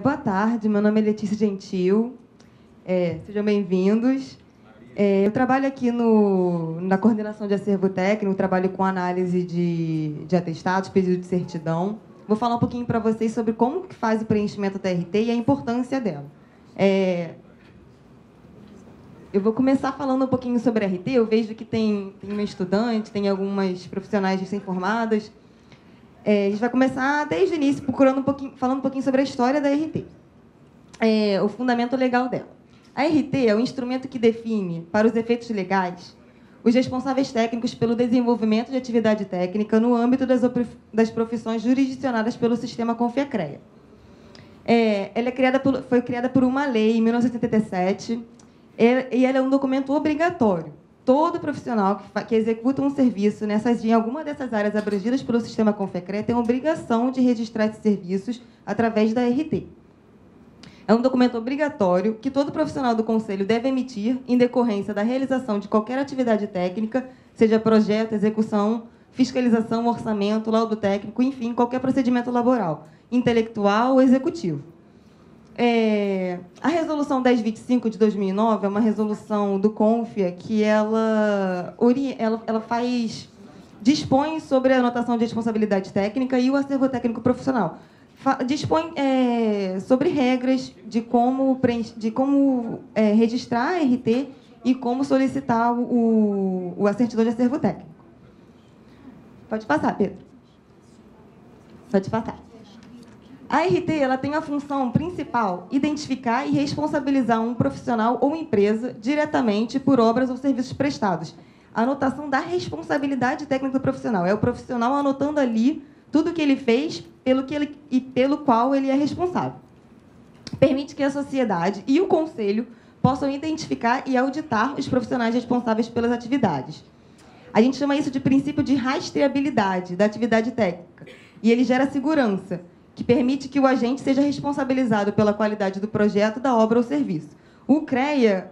Boa tarde, meu nome é Letícia Gentil, sejam bem-vindos. Eu trabalho aqui na coordenação de acervo técnico, trabalho com análise de atestados, pedido de certidão. Vou falar um pouquinho para vocês sobre como que faz o preenchimento da RT e a importância dela. Eu vou começar falando um pouquinho sobre a RT. Eu vejo que tem uma estudante, tem algumas profissionais recém-formadas. A gente vai começar desde o início, falando um pouquinho sobre a história da RT, o fundamento legal dela. A RT é o instrumento que define, para os efeitos legais, os responsáveis técnicos pelo desenvolvimento de atividade técnica no âmbito das profissões jurisdicionadas pelo sistema Confiacrea. Ela foi criada por uma lei em 1977 e ela é um documento obrigatório. Todo profissional que executa um serviço em alguma dessas áreas abrangidas pelo sistema Confiacrea tem a obrigação de registrar esses serviços através da RT. É um documento obrigatório que todo profissional do Conselho deve emitir em decorrência da realização de qualquer atividade técnica, seja projeto, execução, fiscalização, orçamento, laudo técnico, enfim, qualquer procedimento laboral, intelectual ou executivo. A resolução 1025 de 2009 é uma resolução do Confia que ela dispõe sobre a anotação de responsabilidade técnica e o acervo técnico profissional. Dispõe sobre regras de como registrar a RT e como solicitar a certidão de acervo técnico. Pode passar, Pedro. Pode passar. A RT ela tem a função principal identificar e responsabilizar um profissional ou empresa diretamente por obras ou serviços prestados. A anotação da responsabilidade técnica do profissional. É o profissional anotando ali tudo o que ele fez pelo qual ele é responsável. Permite que a sociedade e o conselho possam identificar e auditar os profissionais responsáveis pelas atividades. A gente chama isso de princípio de rastreabilidade da atividade técnica. E ele gera segurança, que permite que o agente seja responsabilizado pela qualidade do projeto, da obra ou serviço. O CREA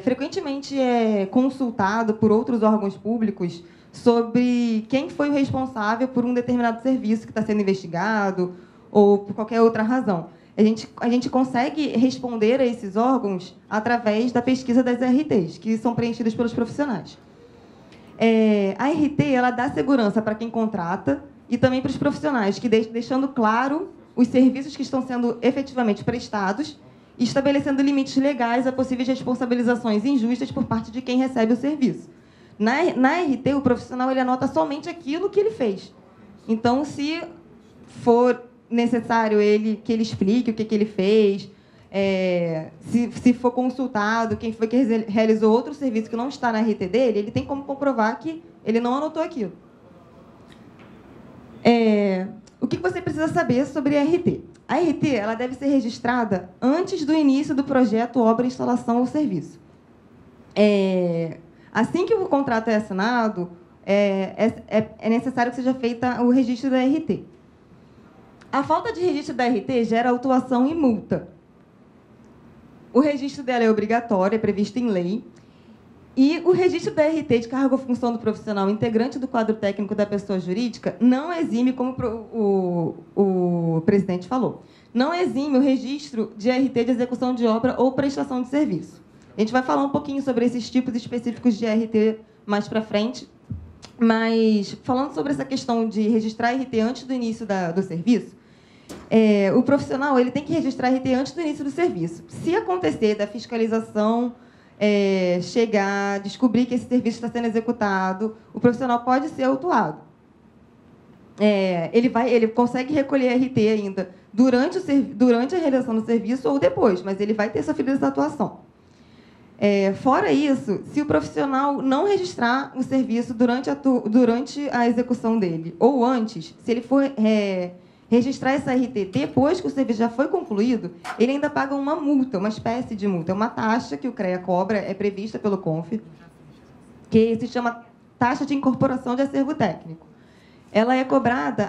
frequentemente é consultado por outros órgãos públicos sobre quem foi o responsável por um determinado serviço que está sendo investigado ou por qualquer outra razão. A gente consegue responder a esses órgãos através da pesquisa das RTs, que são preenchidas pelos profissionais. A RT ela dá segurança para quem contrata e também para os profissionais, deixando claro os serviços que estão sendo efetivamente prestados e estabelecendo limites legais a possíveis responsabilizações injustas por parte de quem recebe o serviço. Na RT, o profissional ele anota somente aquilo que ele fez. Então, se for necessário que ele explique o que ele fez, se for consultado quem foi que realizou outro serviço que não está na RT dele, ele tem como comprovar que ele não anotou aquilo. O que você precisa saber sobre a RT? A RT ela deve ser registrada antes do início do projeto, obra, instalação ou serviço. Assim que o contrato é assinado, é necessário que seja feito o registro da RT. A falta de registro da RT gera autuação e multa. O registro dela é obrigatório, é previsto em lei. E o registro da RT de cargo ou função do profissional integrante do quadro técnico da pessoa jurídica não exime, como o presidente falou, não exime o registro de RT de execução de obra ou prestação de serviço. A gente vai falar um pouquinho sobre esses tipos específicos de RT mais para frente, mas falando sobre essa questão de registrar RT antes do início do serviço, o profissional ele tem que registrar RT antes do início do serviço. Se acontecer da fiscalização descobrir que esse serviço está sendo executado, o profissional pode ser autuado. Ele consegue recolher RT ainda durante a realização do serviço ou depois, mas ele vai ter sofrido essa atuação. Fora isso, se o profissional não registrar o serviço durante a execução dele ou antes, se ele for registrar essa RT depois que o serviço já foi concluído, ele ainda paga uma multa, uma espécie de multa. É uma taxa que o CREA cobra, é prevista pelo CONF, que se chama taxa de incorporação de acervo técnico. Ela é cobrada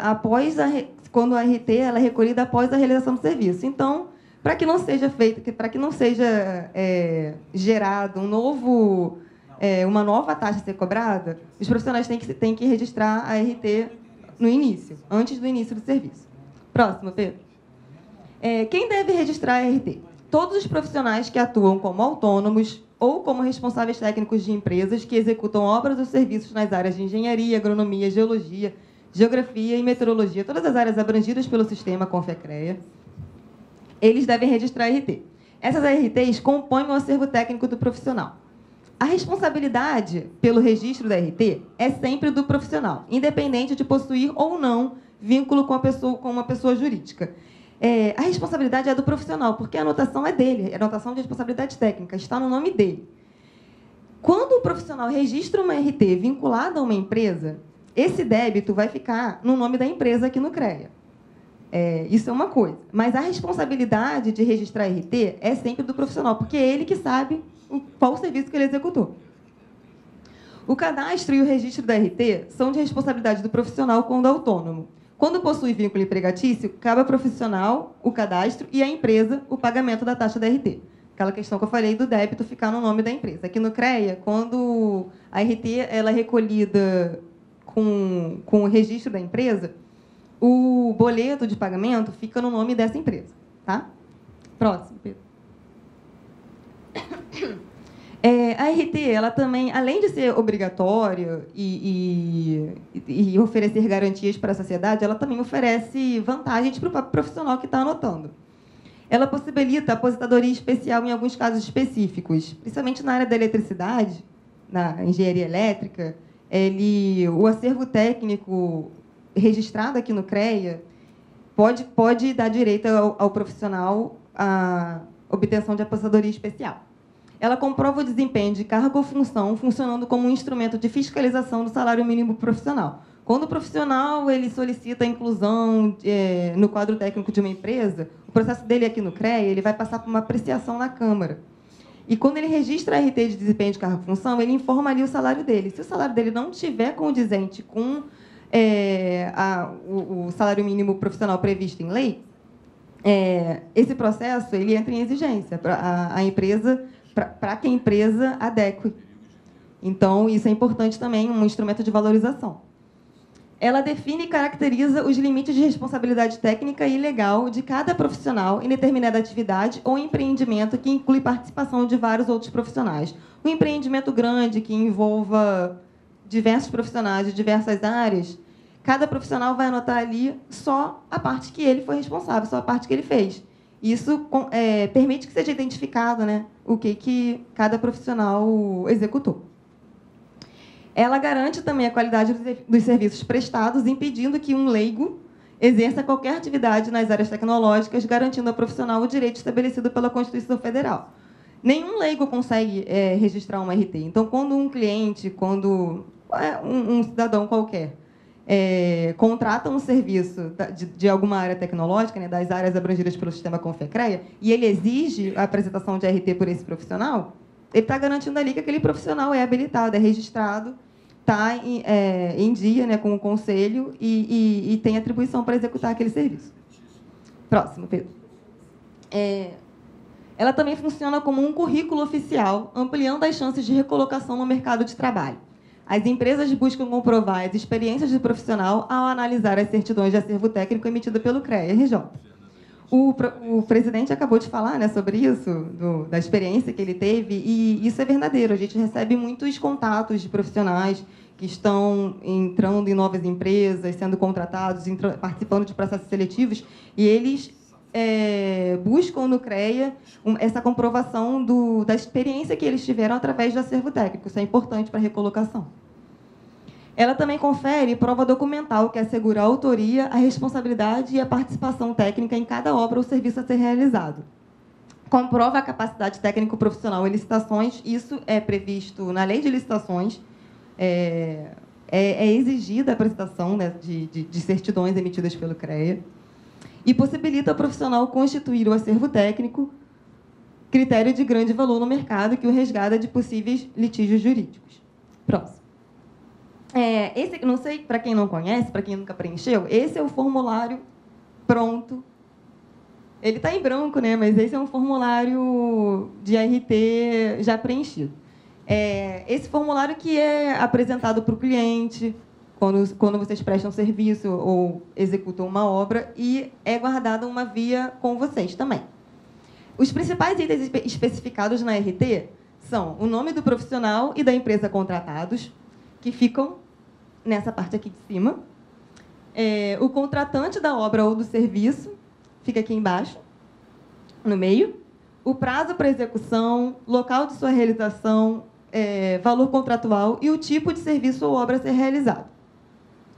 quando a RT ela é recolhida após a realização do serviço. Então, para que não seja gerado uma nova taxa a ser cobrada, os profissionais têm que registrar a RT no início, antes do início do serviço. Próximo, Pedro. Quem deve registrar a RT? Todos os profissionais que atuam como autônomos ou como responsáveis técnicos de empresas que executam obras ou serviços nas áreas de engenharia, agronomia, geologia, geografia e meteorologia, todas as áreas abrangidas pelo sistema Confecrea, eles devem registrar a RT. Essas RTs compõem o acervo técnico do profissional. A responsabilidade pelo registro da RT é sempre do profissional, independente de possuir ou não vínculo com uma pessoa jurídica. A responsabilidade é do profissional, porque a anotação é dele, a anotação de responsabilidade técnica está no nome dele. Quando o profissional registra uma RT vinculada a uma empresa, esse débito vai ficar no nome da empresa aqui no CREA. Isso é uma coisa. Mas a responsabilidade de registrar a RT é sempre do profissional, porque é ele que sabe qual o serviço que ele executou. O cadastro e o registro da RT são de responsabilidade do profissional quando autônomo. Quando possui vínculo empregatício, cabe ao profissional o cadastro e à empresa o pagamento da taxa da RT. Aquela questão que eu falei do débito ficar no nome da empresa. Aqui no CREA, quando a RT ela é recolhida com o registro da empresa, o boleto de pagamento fica no nome dessa empresa. Tá? Próximo, Pedro. A RT, ela também, além de ser obrigatória e oferecer garantias para a sociedade, ela também oferece vantagens para o profissional que está anotando. Ela possibilita a aposentadoria especial em alguns casos específicos, principalmente na área da eletricidade, na engenharia elétrica. O acervo técnico registrado aqui no CREA pode dar direito ao profissional à obtenção de aposentadoria especial. Ela comprova o desempenho de cargo ou função, funcionando como um instrumento de fiscalização do salário mínimo profissional. Quando o profissional ele solicita a inclusão no quadro técnico de uma empresa, o processo dele aqui no CREA ele vai passar por uma apreciação na Câmara. E quando ele registra a RT de desempenho de cargo ou função, ele informa ali o salário dele. Se o salário dele não estiver condizente com o salário mínimo profissional previsto em lei, esse processo ele entra em exigência para a empresa, para que a empresa adeque. Então, isso é importante também, um instrumento de valorização. Ela define e caracteriza os limites de responsabilidade técnica e legal de cada profissional em determinada atividade ou empreendimento que inclui participação de vários outros profissionais. Um empreendimento grande que envolva diversos profissionais de diversas áreas, cada profissional vai anotar ali só a parte que ele foi responsável, só a parte que ele fez. Isso permite que seja identificado, né, o que cada profissional executou. Ela garante também a qualidade dos serviços prestados, impedindo que um leigo exerça qualquer atividade nas áreas tecnológicas, garantindo ao profissional o direito estabelecido pela Constituição Federal. Nenhum leigo consegue registrar uma RT. Então, quando um cliente, quando um cidadão qualquer contrata um serviço de alguma área tecnológica, né, das áreas abrangidas pelo sistema Confecrea, e ele exige a apresentação de RT por esse profissional, ele está garantindo ali que aquele profissional é habilitado, é registrado, está em dia, né, com o conselho e tem atribuição para executar aquele serviço. Próximo, Pedro. Ela também funciona como um currículo oficial, ampliando as chances de recolocação no mercado de trabalho. As empresas buscam comprovar as experiências do profissional ao analisar as certidões de acervo técnico emitidas pelo CREA-RJ. O presidente acabou de falar, né, sobre isso, da experiência que ele teve, e isso é verdadeiro. A gente recebe muitos contatos de profissionais que estão entrando em novas empresas, sendo contratados, participando de processos seletivos, e eles buscam no CREA essa comprovação da experiência que eles tiveram através do acervo técnico. Isso é importante para a recolocação. Ela também confere prova documental que assegura a autoria, a responsabilidade e a participação técnica em cada obra ou serviço a ser realizado. Comprova a capacidade técnico-profissional em licitações, isso é previsto na Lei de Licitações, é exigida a apresentação, né, de certidões emitidas pelo CREA, e possibilita ao profissional constituir o acervo técnico, critério de grande valor no mercado que o resgata de possíveis litígios jurídicos. Próximo. Esse, não sei, para quem não conhece, para quem nunca preencheu, esse é o formulário pronto. Ele está em branco, né? Mas esse é um formulário de RT já preenchido. Esse formulário que é apresentado para o cliente, quando vocês prestam serviço ou executam uma obra, e é guardada uma via com vocês também. Os principais itens especificados na RT são o nome do profissional e da empresa contratados, que ficam nessa parte aqui de cima. O contratante da obra ou do serviço, fica aqui embaixo, no meio. O prazo para execução, local de sua realização, valor contratual e o tipo de serviço ou obra a ser realizado.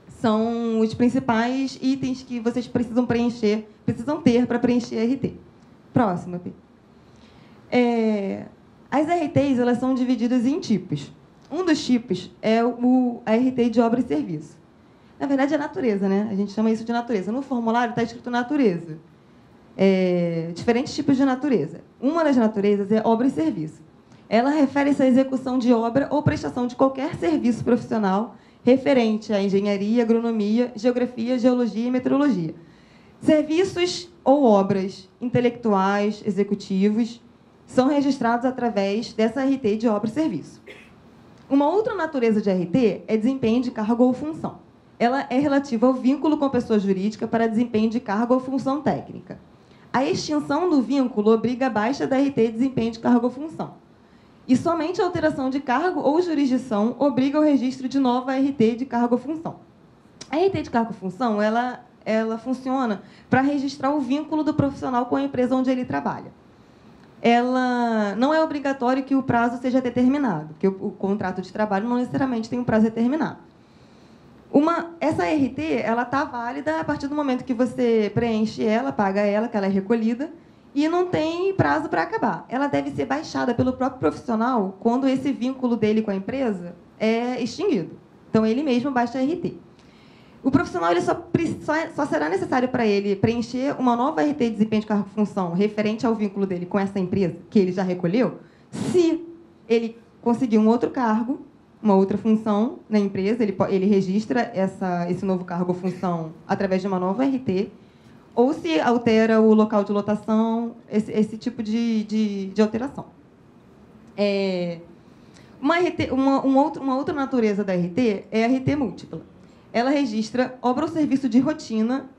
São os principais itens que vocês precisam ter para preencher a RT. Próxima, Pi. As RTs, elas são divididas em tipos. Um dos tipos é a RT de obra e serviço. Na verdade, é natureza, né? A gente chama isso de natureza. No formulário está escrito natureza. Diferentes tipos de natureza. Uma das naturezas é obra e serviço. Ela refere-se à execução de obra ou prestação de qualquer serviço profissional referente à engenharia, agronomia, geografia, geologia e meteorologia. Serviços ou obras intelectuais, executivos, são registrados através dessa RT de obra e serviço. Uma outra natureza de RT é desempenho de cargo ou função. Ela é relativa ao vínculo com a pessoa jurídica para desempenho de cargo ou função técnica. A extinção do vínculo obriga a baixa da RT de desempenho de cargo ou função. E somente a alteração de cargo ou jurisdição obriga ao registro de nova RT de cargo ou função. A RT de cargo ou função, ela funciona para registrar o vínculo do profissional com a empresa onde ele trabalha. Ela não é obrigatório que o prazo seja determinado, porque o contrato de trabalho não necessariamente tem um prazo determinado. Essa RT está válida a partir do momento que você preenche ela, paga ela, que ela é recolhida, e não tem prazo para acabar. Ela deve ser baixada pelo próprio profissional quando esse vínculo dele com a empresa é extinguido. Então, ele mesmo baixa a RT. O profissional só será necessário para ele preencher uma nova RT de desempenho de cargo e função referente ao vínculo dele com essa empresa, que ele já recolheu, se ele conseguir um outro cargo, uma outra função na empresa, ele registra esse novo cargo ou função através de uma nova RT, ou se altera o local de lotação, esse tipo de alteração. Uma outra natureza da RT é a RT múltipla. Ela registra obra ou serviço de rotina,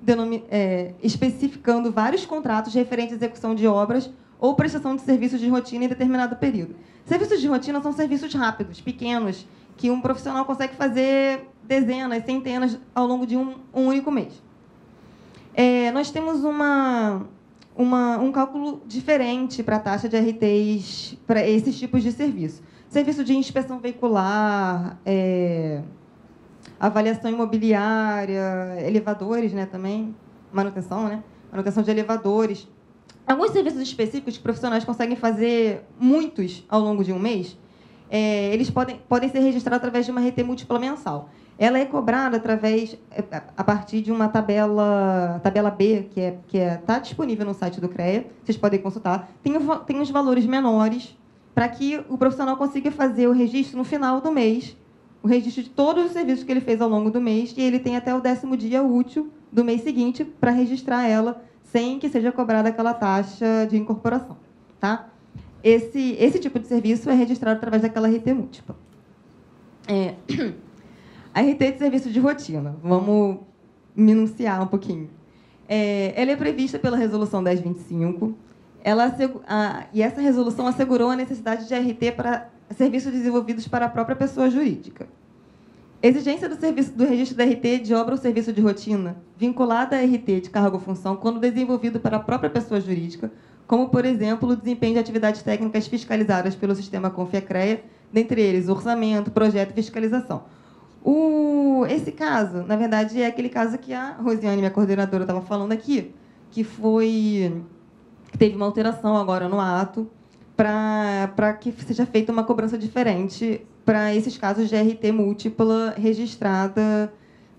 especificando vários contratos referentes à execução de obras ou prestação de serviços de rotina em determinado período. Serviços de rotina são serviços rápidos, pequenos, que um profissional consegue fazer dezenas, centenas ao longo de um único mês. Nós temos um cálculo diferente para a taxa de RTs para esses tipos de serviço. Serviço de inspeção veicular, avaliação imobiliária, elevadores, né, também, manutenção, né? Manutenção de elevadores. Alguns serviços específicos que profissionais conseguem fazer muitos ao longo de um mês, eles podem ser registrados através de uma RT múltipla mensal. Ela é cobrada a partir de uma tabela B, que está disponível no site do CREA, vocês podem consultar. Tem os valores menores para que o profissional consiga fazer o registro no final do mês, o registro de todos os serviços que ele fez ao longo do mês, e ele tem até o 10º dia útil do mês seguinte para registrar ela, sem que seja cobrada aquela taxa de incorporação. Tá? Esse tipo de serviço é registrado através daquela RT múltipla. A RT de serviço de rotina. Vamos minuciar um pouquinho. Ela é prevista pela Resolução 1025, e essa resolução assegurou a necessidade de RT para serviços desenvolvidos para a própria pessoa jurídica. Exigência do registro da RT de obra ou serviço de rotina, vinculada à RT de cargo ou função, quando desenvolvido para a própria pessoa jurídica, como, por exemplo, o desempenho de atividades técnicas fiscalizadas pelo sistema Confiacrea, dentre eles orçamento, projeto e fiscalização. Esse caso, na verdade, é aquele caso que a Rosiane, minha coordenadora, estava falando aqui, que teve uma alteração agora no ato para que seja feita uma cobrança diferente para esses casos de RT múltipla registrada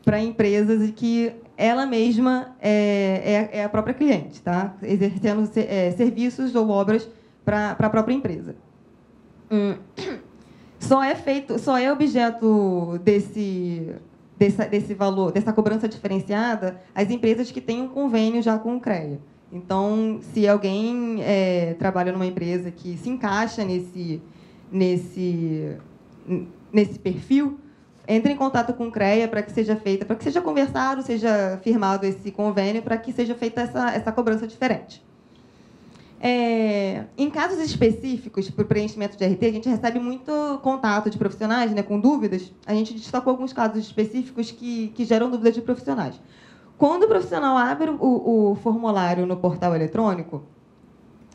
para empresas e que ela mesma é a própria cliente, tá? Exercendo serviços ou obras para a própria empresa. Só é objeto desse valor, dessa cobrança diferenciada, as empresas que têm um convênio já com o CREA. Então, se alguém trabalha numa empresa que se encaixa nesse perfil, entre em contato com o CREA para que seja feita, para que seja conversado, seja firmado esse convênio, para que seja feita essa cobrança diferente. Em casos específicos, para o preenchimento de RT, a gente recebe muito contato de profissionais, né, com dúvidas. A gente destacou alguns casos específicos que geram dúvidas de profissionais. Quando o profissional abre o formulário no portal eletrônico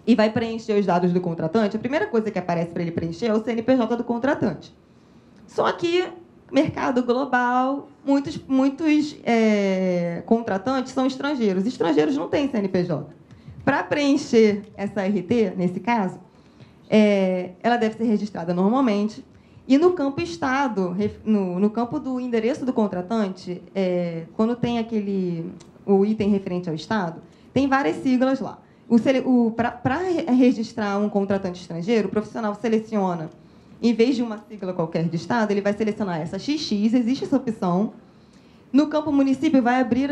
e vai preencher os dados do contratante, a primeira coisa que aparece para ele preencher é o CNPJ do contratante. Só que, mercado global, muitos contratantes são estrangeiros. Estrangeiros não têm CNPJ. Para preencher essa RT, nesse caso, ela deve ser registrada normalmente. E no campo Estado, no campo do endereço do contratante, quando tem o item referente ao Estado, tem várias siglas lá. Para registrar um contratante estrangeiro, o profissional seleciona, em vez de uma sigla qualquer de Estado, ele vai selecionar essa XX, existe essa opção. No campo município, vai abrir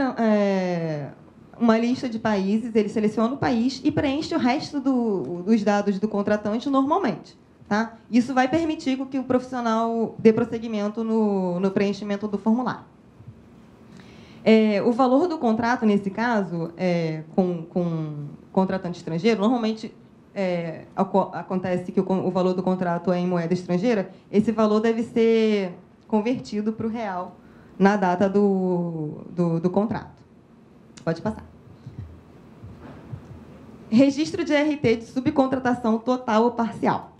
uma lista de países, ele seleciona o país e preenche o resto dos dados do contratante normalmente. Tá? Isso vai permitir que o profissional dê prosseguimento no preenchimento do formulário. O valor do contrato, nesse caso, com contratante estrangeiro, normalmente acontece que o valor do contrato é em moeda estrangeira, esse valor deve ser convertido para o real na data do contrato. Pode passar. Registro de RT de subcontratação total ou parcial.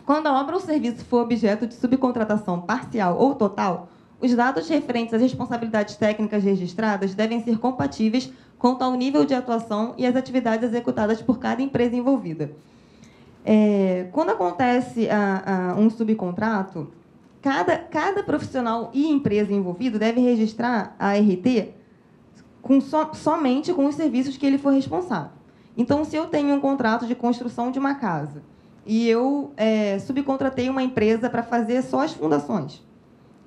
Quando a obra ou serviço for objeto de subcontratação parcial ou total, os dados referentes às responsabilidades técnicas registradas devem ser compatíveis quanto ao nível de atuação e às atividades executadas por cada empresa envolvida. Quando acontece um subcontrato, cada profissional e empresa envolvido deve registrar a RT somente com os serviços que ele for responsável. Então, se eu tenho um contrato de construção de uma casa e eu subcontratei uma empresa para fazer só as fundações,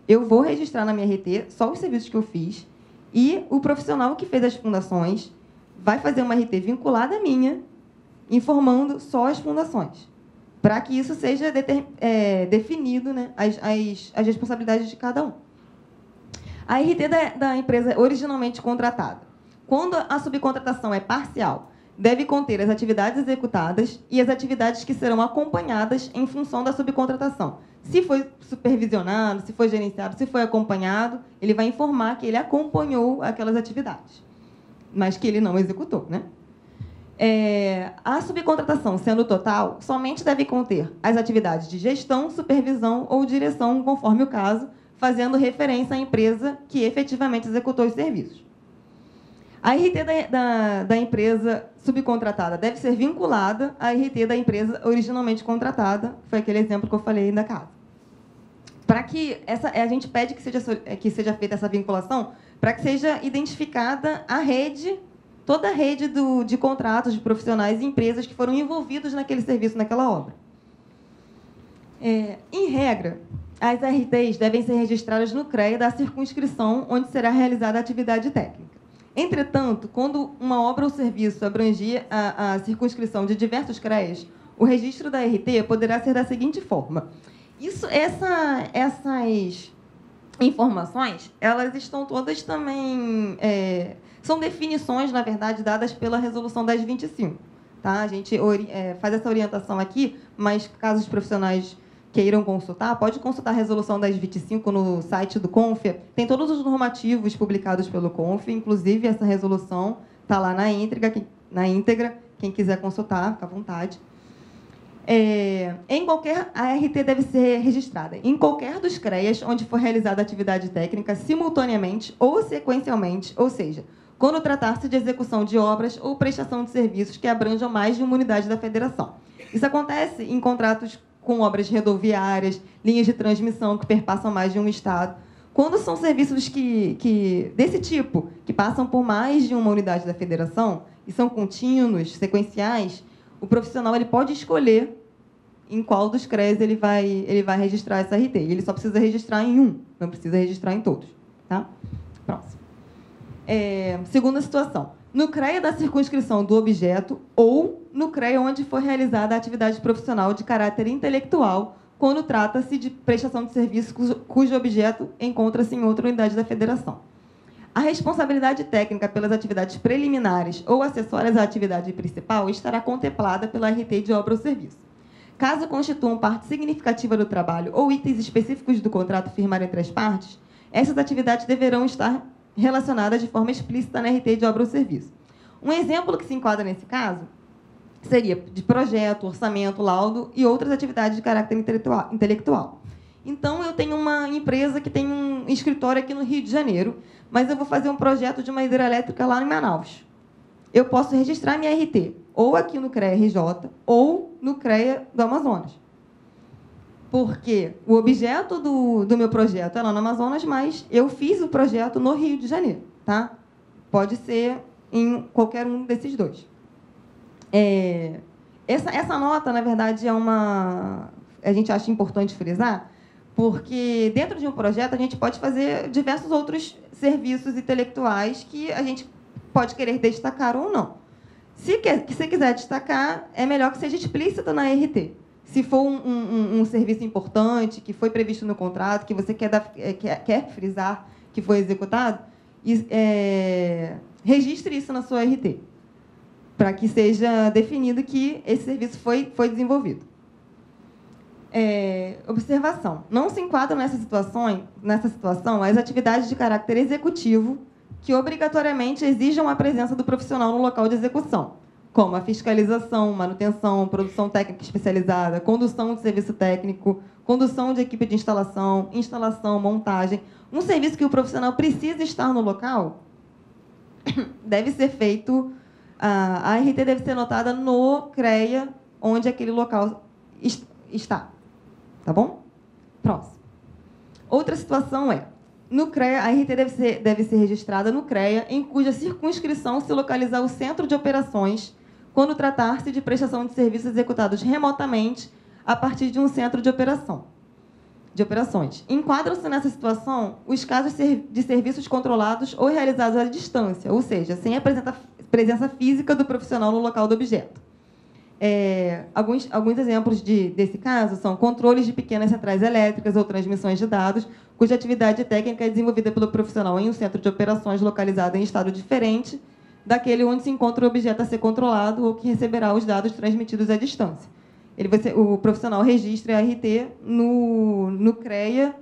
eu vou registrar na minha RT só os serviços que eu fiz e o profissional que fez as fundações vai fazer uma RT vinculada à minha, informando só as fundações, para que isso seja definido, né, as responsabilidades de cada um. A RT da empresa originalmente contratada. Quando a subcontratação é parcial, deve conter as atividades executadas e as atividades que serão acompanhadas em função da subcontratação. Se foi supervisionado, se foi gerenciado, se foi acompanhado, ele vai informar que ele acompanhou aquelas atividades, mas que ele não executou, né? A subcontratação, sendo total, somente deve conter as atividades de gestão, supervisão ou direção, conforme o caso, fazendo referência à empresa que efetivamente executou os serviços. A RT da empresa subcontratada deve ser vinculada à RT da empresa originalmente contratada, foi aquele exemplo que eu falei da casa. Para que a gente pede que seja feita essa vinculação, para que seja identificada toda a rede de contratos de profissionais e empresas que foram envolvidos naquele serviço, naquela obra. Em regra, as RTs devem ser registradas no CREA da circunscrição onde será realizada a atividade técnica. Entretanto, quando uma obra ou serviço abranger a circunscrição de diversos CREAs, o registro da RT poderá ser da seguinte forma. Essas informações, elas estão todas também... são definições, na verdade, dadas pela Resolução 1025. Tá? A gente faz essa orientação aqui, mas caso os profissionais queiram consultar, pode consultar a Resolução 1025 no site do CONFIA. Tem todos os normativos publicados pelo CONFIA, inclusive essa resolução está lá na íntegra. Quem quiser consultar, fica à vontade. A RT deve ser registrada em qualquer dos CREAs onde for realizada a atividade técnica simultaneamente ou sequencialmente, ou seja, quando tratar-se de execução de obras ou prestação de serviços que abranjam mais de uma unidade da federação. Isso acontece em contratos com obras rodoviárias, linhas de transmissão que perpassam mais de um estado. Quando são serviços desse tipo, que passam por mais de uma unidade da federação, e são contínuos, sequenciais, o profissional ele pode escolher em qual dos CREAs ele vai registrar essa RT. Ele só precisa registrar em um, não precisa registrar em todos. Tá? Próximo. Segunda situação. No CREA da circunscrição do objeto ou no CREA onde for realizada a atividade profissional de caráter intelectual quando trata-se de prestação de serviço cujo objeto encontra-se em outra unidade da federação. A responsabilidade técnica pelas atividades preliminares ou acessórias à atividade principal estará contemplada pela RT de obra ou serviço. Caso constituam parte significativa do trabalho ou itens específicos do contrato firmado entre as partes, essas atividades deverão estar relacionadas de forma explícita na RT de obra ou serviço. Um exemplo que se enquadra nesse caso seria de projeto, orçamento, laudo e outras atividades de caráter intelectual. Então, eu tenho uma empresa que tem um escritório aqui no Rio de Janeiro, mas eu vou fazer um projeto de uma hidrelétrica lá em Manaus. Eu posso registrar minha RT ou aqui no CREA-RJ ou no CREA do Amazonas. Porque o objeto do meu projeto é lá no Amazonas, mas eu fiz o projeto no Rio de Janeiro. Tá? Pode ser em qualquer um desses dois. Essa nota, na verdade, a gente acha importante frisar, porque dentro de um projeto a gente pode fazer diversos outros serviços intelectuais que a gente pode querer destacar ou não. Se quiser destacar, é melhor que seja explícito na RT. Se for um serviço importante, que foi previsto no contrato, que você quer frisar que foi executado, registre isso na sua RT, para que seja definido que esse serviço foi desenvolvido. Observação. Não se enquadram nessa situação as atividades de caráter executivo que obrigatoriamente exijam a presença do profissional no local de execução, como a fiscalização, manutenção, produção técnica especializada, condução de serviço técnico, condução de equipe de instalação, montagem. Um serviço que o profissional precisa estar no local deve ser feito, a RT deve ser anotada no CREA, onde aquele local está. Tá bom? Próximo. Outra situação no CREA, a RT deve ser registrada no CREA, em cuja circunscrição se localizar o centro de operações, quando tratar-se de prestação de serviços executados remotamente a partir de um centro de operações. Enquadram-se nessa situação os casos de serviços controlados ou realizados à distância, ou seja, sem a presença física do profissional no local do objeto. Alguns exemplos desse caso são controles de pequenas centrais elétricas ou transmissões de dados, cuja atividade técnica é desenvolvida pelo profissional em um centro de operações localizado em estado diferente daquele onde se encontra o objeto a ser controlado ou que receberá os dados transmitidos à distância. O profissional registra a RT no CREA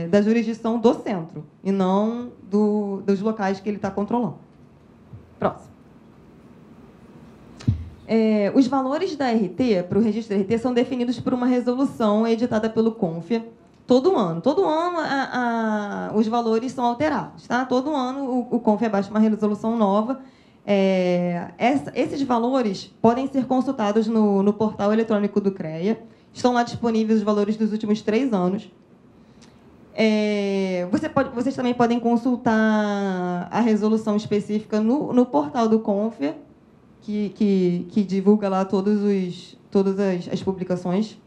da jurisdição do centro, e não dos locais que ele está controlando. Próximo. Os valores da RT, para o registro da RT, são definidos por uma resolução editada pelo CONFIA todo ano. Todo ano os valores são alterados. Tá? Todo ano o CONFIA baixa uma resolução nova. Esses valores podem ser consultados no portal eletrônico do CREA. Estão lá disponíveis os valores dos últimos 3 anos. Vocês também podem consultar a resolução específica no portal do CONFIA, que divulga lá todas as publicações.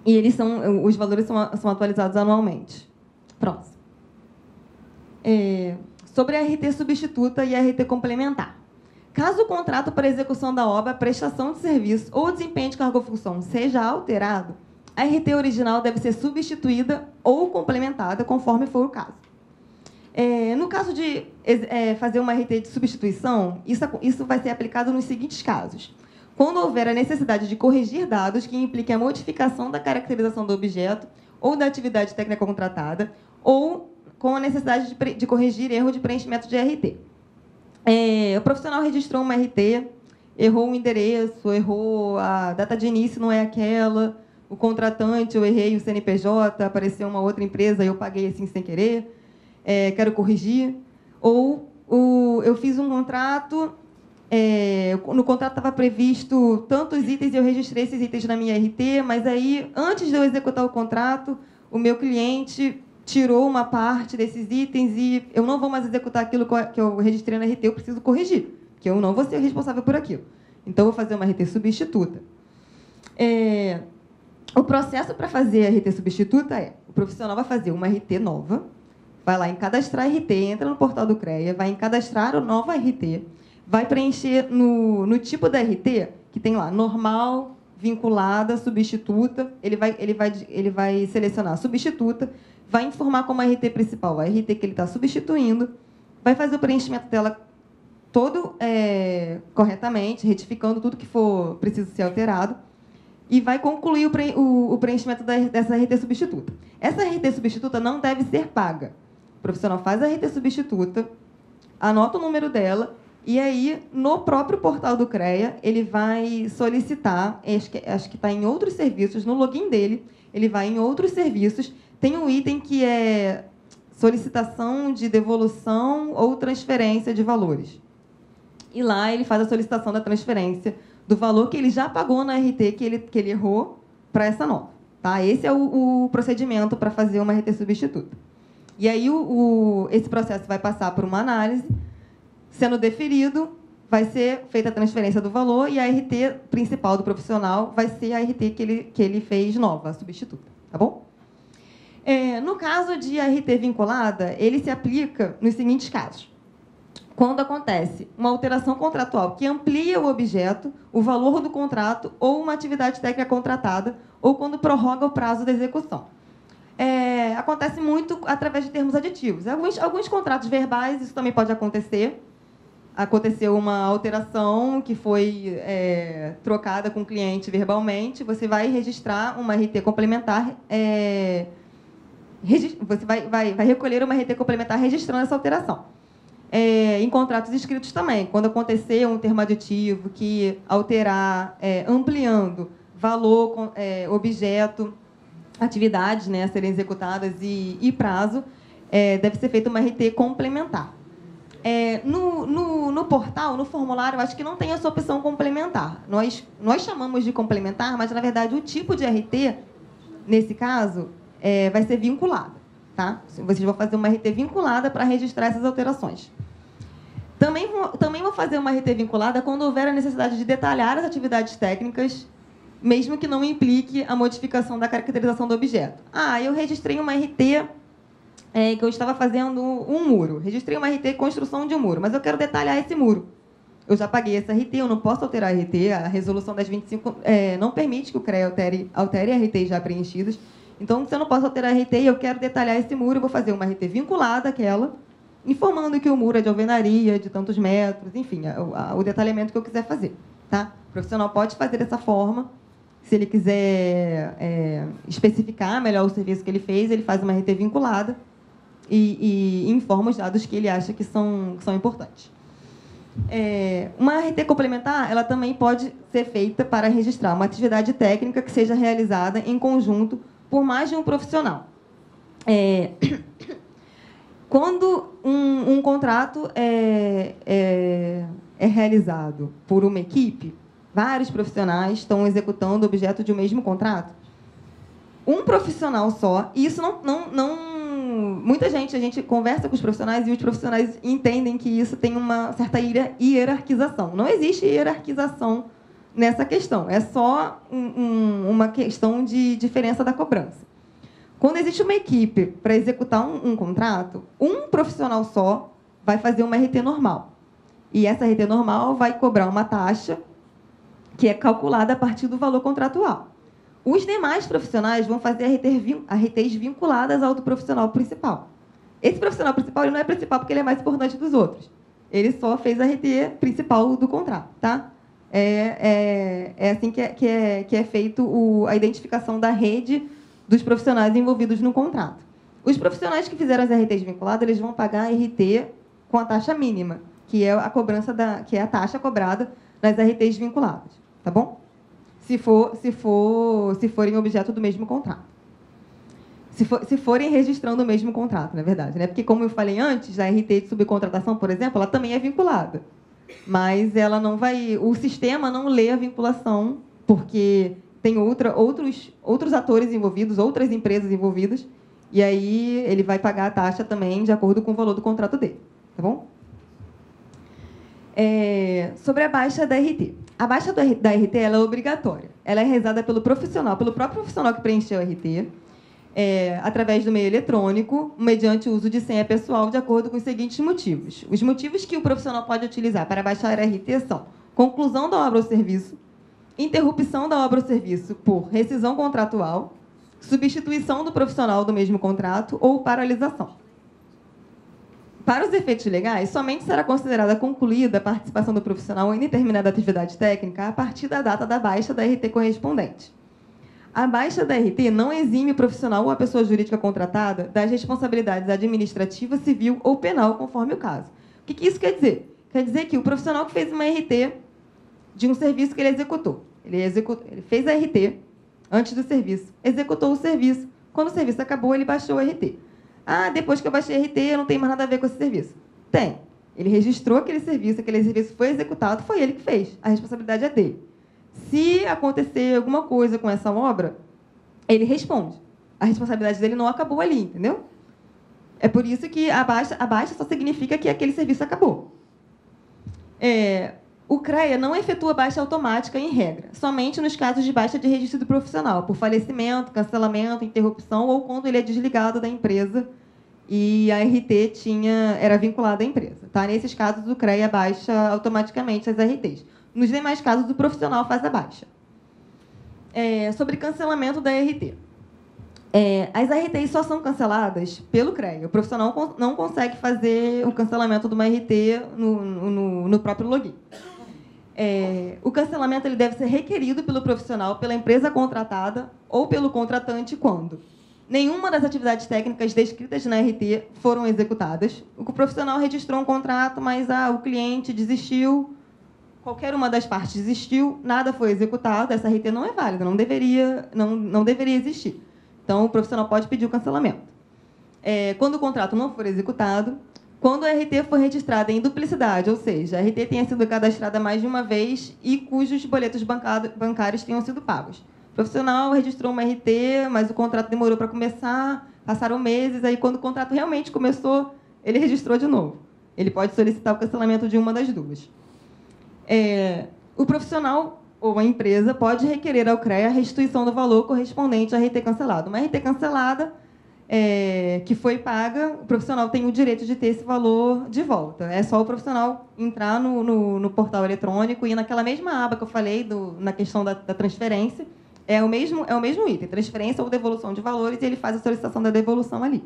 E os valores são atualizados anualmente. Próximo. Sobre a RT substituta e a RT complementar. Caso o contrato para execução da obra, prestação de serviço ou desempenho de cargo ou função seja alterado, a RT original deve ser substituída ou complementada, conforme for o caso. No caso de fazer uma RT de substituição, isso vai ser aplicado nos seguintes casos. Quando houver a necessidade de corrigir dados que impliquem a modificação da caracterização do objeto ou da atividade técnica contratada, ou com a necessidade de corrigir erro de preenchimento de RT. O profissional registrou uma RT, errou o endereço, errou a data de início, não é aquela, o contratante, eu errei o CNPJ, apareceu uma outra empresa e eu paguei assim sem querer, quero corrigir. Ou eu fiz um contrato, no contrato estava previsto tantos itens e eu registrei esses itens na minha RT, mas aí, antes de eu executar o contrato, o meu cliente tirou uma parte desses itens e eu não vou mais executar aquilo que eu registrei na RT, eu preciso corrigir, porque eu não vou ser responsável por aquilo. Então, eu vou fazer uma RT substituta. O processo para fazer a RT substituta o profissional vai fazer uma RT nova, vai lá em cadastrar RT, entra no portal do CREA, vai em cadastrar a nova RT, vai preencher no tipo da RT, que tem lá normal, vinculada, substituta, ele vai selecionar a substituta, vai informar como a RT principal, a RT que ele está substituindo, vai fazer o preenchimento dela todo corretamente, retificando tudo que for preciso ser alterado, e vai concluir o preenchimento dessa RT substituta. Essa RT substituta não deve ser paga. O profissional faz a RT substituta, anota o número dela, e aí, no próprio portal do CREA, ele vai solicitar, acho que está em outros serviços, no login dele, ele vai em outros serviços, tem um item que é solicitação de devolução ou transferência de valores. E lá ele faz a solicitação da transferência do valor que ele já pagou na RT que ele errou para essa nova. Tá? Esse é o procedimento para fazer uma RT substituta. E aí esse processo vai passar por uma análise, sendo deferido, vai ser feita a transferência do valor e a RT principal do profissional vai ser a RT que ele fez nova, a substituta. Tá bom? No caso de RT vinculada, ele se aplica nos seguintes casos. Quando acontece uma alteração contratual que amplia o objeto, o valor do contrato ou uma atividade técnica contratada, ou quando prorroga o prazo da execução. Acontece muito através de termos aditivos. Alguns contratos verbais, isso também pode acontecer. Aconteceu uma alteração que foi trocada com o cliente verbalmente, você vai registrar uma RT complementar, você vai recolher uma RT complementar registrando essa alteração. Em contratos escritos também, quando acontecer um termo aditivo que alterar, ampliando valor, objeto, atividades, né, a serem executadas e prazo, deve ser feita uma RT complementar. No portal, no formulário, eu acho que não tem essa opção complementar. Nós chamamos de complementar, mas, na verdade, o tipo de RT, nesse caso, vai ser vinculada. Tá? Vocês vão fazer uma RT vinculada para registrar essas alterações. Também vou fazer uma RT vinculada quando houver a necessidade de detalhar as atividades técnicas, mesmo que não implique a modificação da caracterização do objeto. Eu registrei uma RT que eu estava fazendo um muro. Registrei uma RT construção de um muro, mas eu quero detalhar esse muro. Eu já paguei essa RT, eu não posso alterar a RT. A resolução das 25 não permite que o CREA altere RTs já preenchidas. Então, se eu não posso alterar a RT e eu quero detalhar esse muro, eu vou fazer uma RT vinculada àquela, informando que o muro é de alvenaria, de tantos metros, enfim, o detalhamento que eu quiser fazer. Tá? O profissional pode fazer dessa forma. Se ele quiser especificar melhor o serviço que ele fez, ele faz uma RT vinculada e informa os dados que ele acha que são importantes. Uma RT complementar, ela também pode ser feita para registrar uma atividade técnica que seja realizada em conjunto por mais de um profissional. Quando um contrato é realizado por uma equipe, vários profissionais estão executando o objeto de um mesmo contrato, um profissional só, e isso muita gente, a gente conversa com os profissionais e os profissionais entendem que isso tem uma certa hierarquização. Não existe hierarquização nessa questão, é só uma questão de diferença da cobrança. Quando existe uma equipe para executar um contrato, um profissional só vai fazer uma RT normal. E essa RT normal vai cobrar uma taxa que é calculada a partir do valor contratual. Os demais profissionais vão fazer RTs vinculadas ao do profissional principal. Esse profissional principal ele não é principal porque ele é mais importante dos outros. Ele só fez a RT principal do contrato. Tá? É assim que é feito a identificação da rede dos profissionais envolvidos no contrato. Os profissionais que fizeram as RTs vinculadas, eles vão pagar a RT com a taxa mínima, que é a cobrança que é a taxa cobrada nas RTs vinculadas. Tá bom? Se forem objeto do mesmo contrato. Se forem registrando o mesmo contrato, na verdade. Né? Porque, como eu falei antes, a RT de subcontratação, por exemplo, ela também é vinculada. Mas ela não vai... O sistema não lê a vinculação, porque tem outros atores envolvidos, outras empresas envolvidas, e aí ele vai pagar a taxa também de acordo com o valor do contrato dele. Tá bom? Sobre a baixa da RT. A baixa da RT ela é obrigatória. Ela é realizada pelo próprio profissional que preencheu a RT, através do meio eletrônico, mediante o uso de senha pessoal, de acordo com os seguintes motivos. Os motivos que o profissional pode utilizar para baixar a RT são conclusão da obra ou serviço, interrupção da obra ou serviço por rescisão contratual, substituição do profissional do mesmo contrato ou paralisação. Para os efeitos legais, somente será considerada concluída a participação do profissional em determinada atividade técnica a partir da data da baixa da RT correspondente. A baixa da RT não exime o profissional ou a pessoa jurídica contratada das responsabilidades administrativa, civil ou penal, conforme o caso. O que isso quer dizer? Quer dizer que o profissional que fez uma RT de um serviço que ele executou, ele fez a RT antes do serviço, executou o serviço. Quando o serviço acabou, ele baixou a RT. Ah, depois que eu baixei a RT, eu não tenho mais nada a ver com esse serviço. Tem. Ele registrou aquele serviço foi executado, foi ele que fez. A responsabilidade é dele. Se acontecer alguma coisa com essa obra, ele responde. A responsabilidade dele não acabou ali, entendeu? É por isso que a baixa só significa que aquele serviço acabou. O CREA não efetua baixa automática em regra, somente nos casos de baixa de registro do profissional, por falecimento, cancelamento, interrupção ou quando ele é desligado da empresa e a RT era vinculada à empresa. Tá? Nesses casos, o CREA baixa automaticamente as RTs. Nos demais casos, o profissional faz a baixa. Sobre cancelamento da RT. As RTs só são canceladas pelo CREA. O profissional não consegue fazer o cancelamento de uma RT no próprio login. O cancelamento ele deve ser requerido pelo profissional, pela empresa contratada ou pelo contratante quando nenhuma das atividades técnicas descritas na RT foram executadas. O profissional registrou um contrato, mas o cliente desistiu, qualquer uma das partes desistiu, nada foi executado, essa RT não é válida, não deveria existir. Então, o profissional pode pedir o cancelamento. Quando o contrato não for executado, quando a RT for registrada em duplicidade, ou seja, a RT tenha sido cadastrada mais de uma vez e cujos boletos bancários tenham sido pagos. O profissional registrou uma RT, mas o contrato demorou para começar, passaram meses, aí quando o contrato realmente começou, ele registrou de novo. Ele pode solicitar o cancelamento de uma das duas. O profissional ou a empresa pode requerer ao CREA a restituição do valor correspondente à RT cancelada. Uma RT cancelada que foi paga, o profissional tem o direito de ter esse valor de volta. É só o profissional entrar no portal eletrônico e naquela mesma aba que eu falei, na questão da transferência, é o mesmo item, transferência ou devolução de valores, e ele faz a solicitação da devolução ali.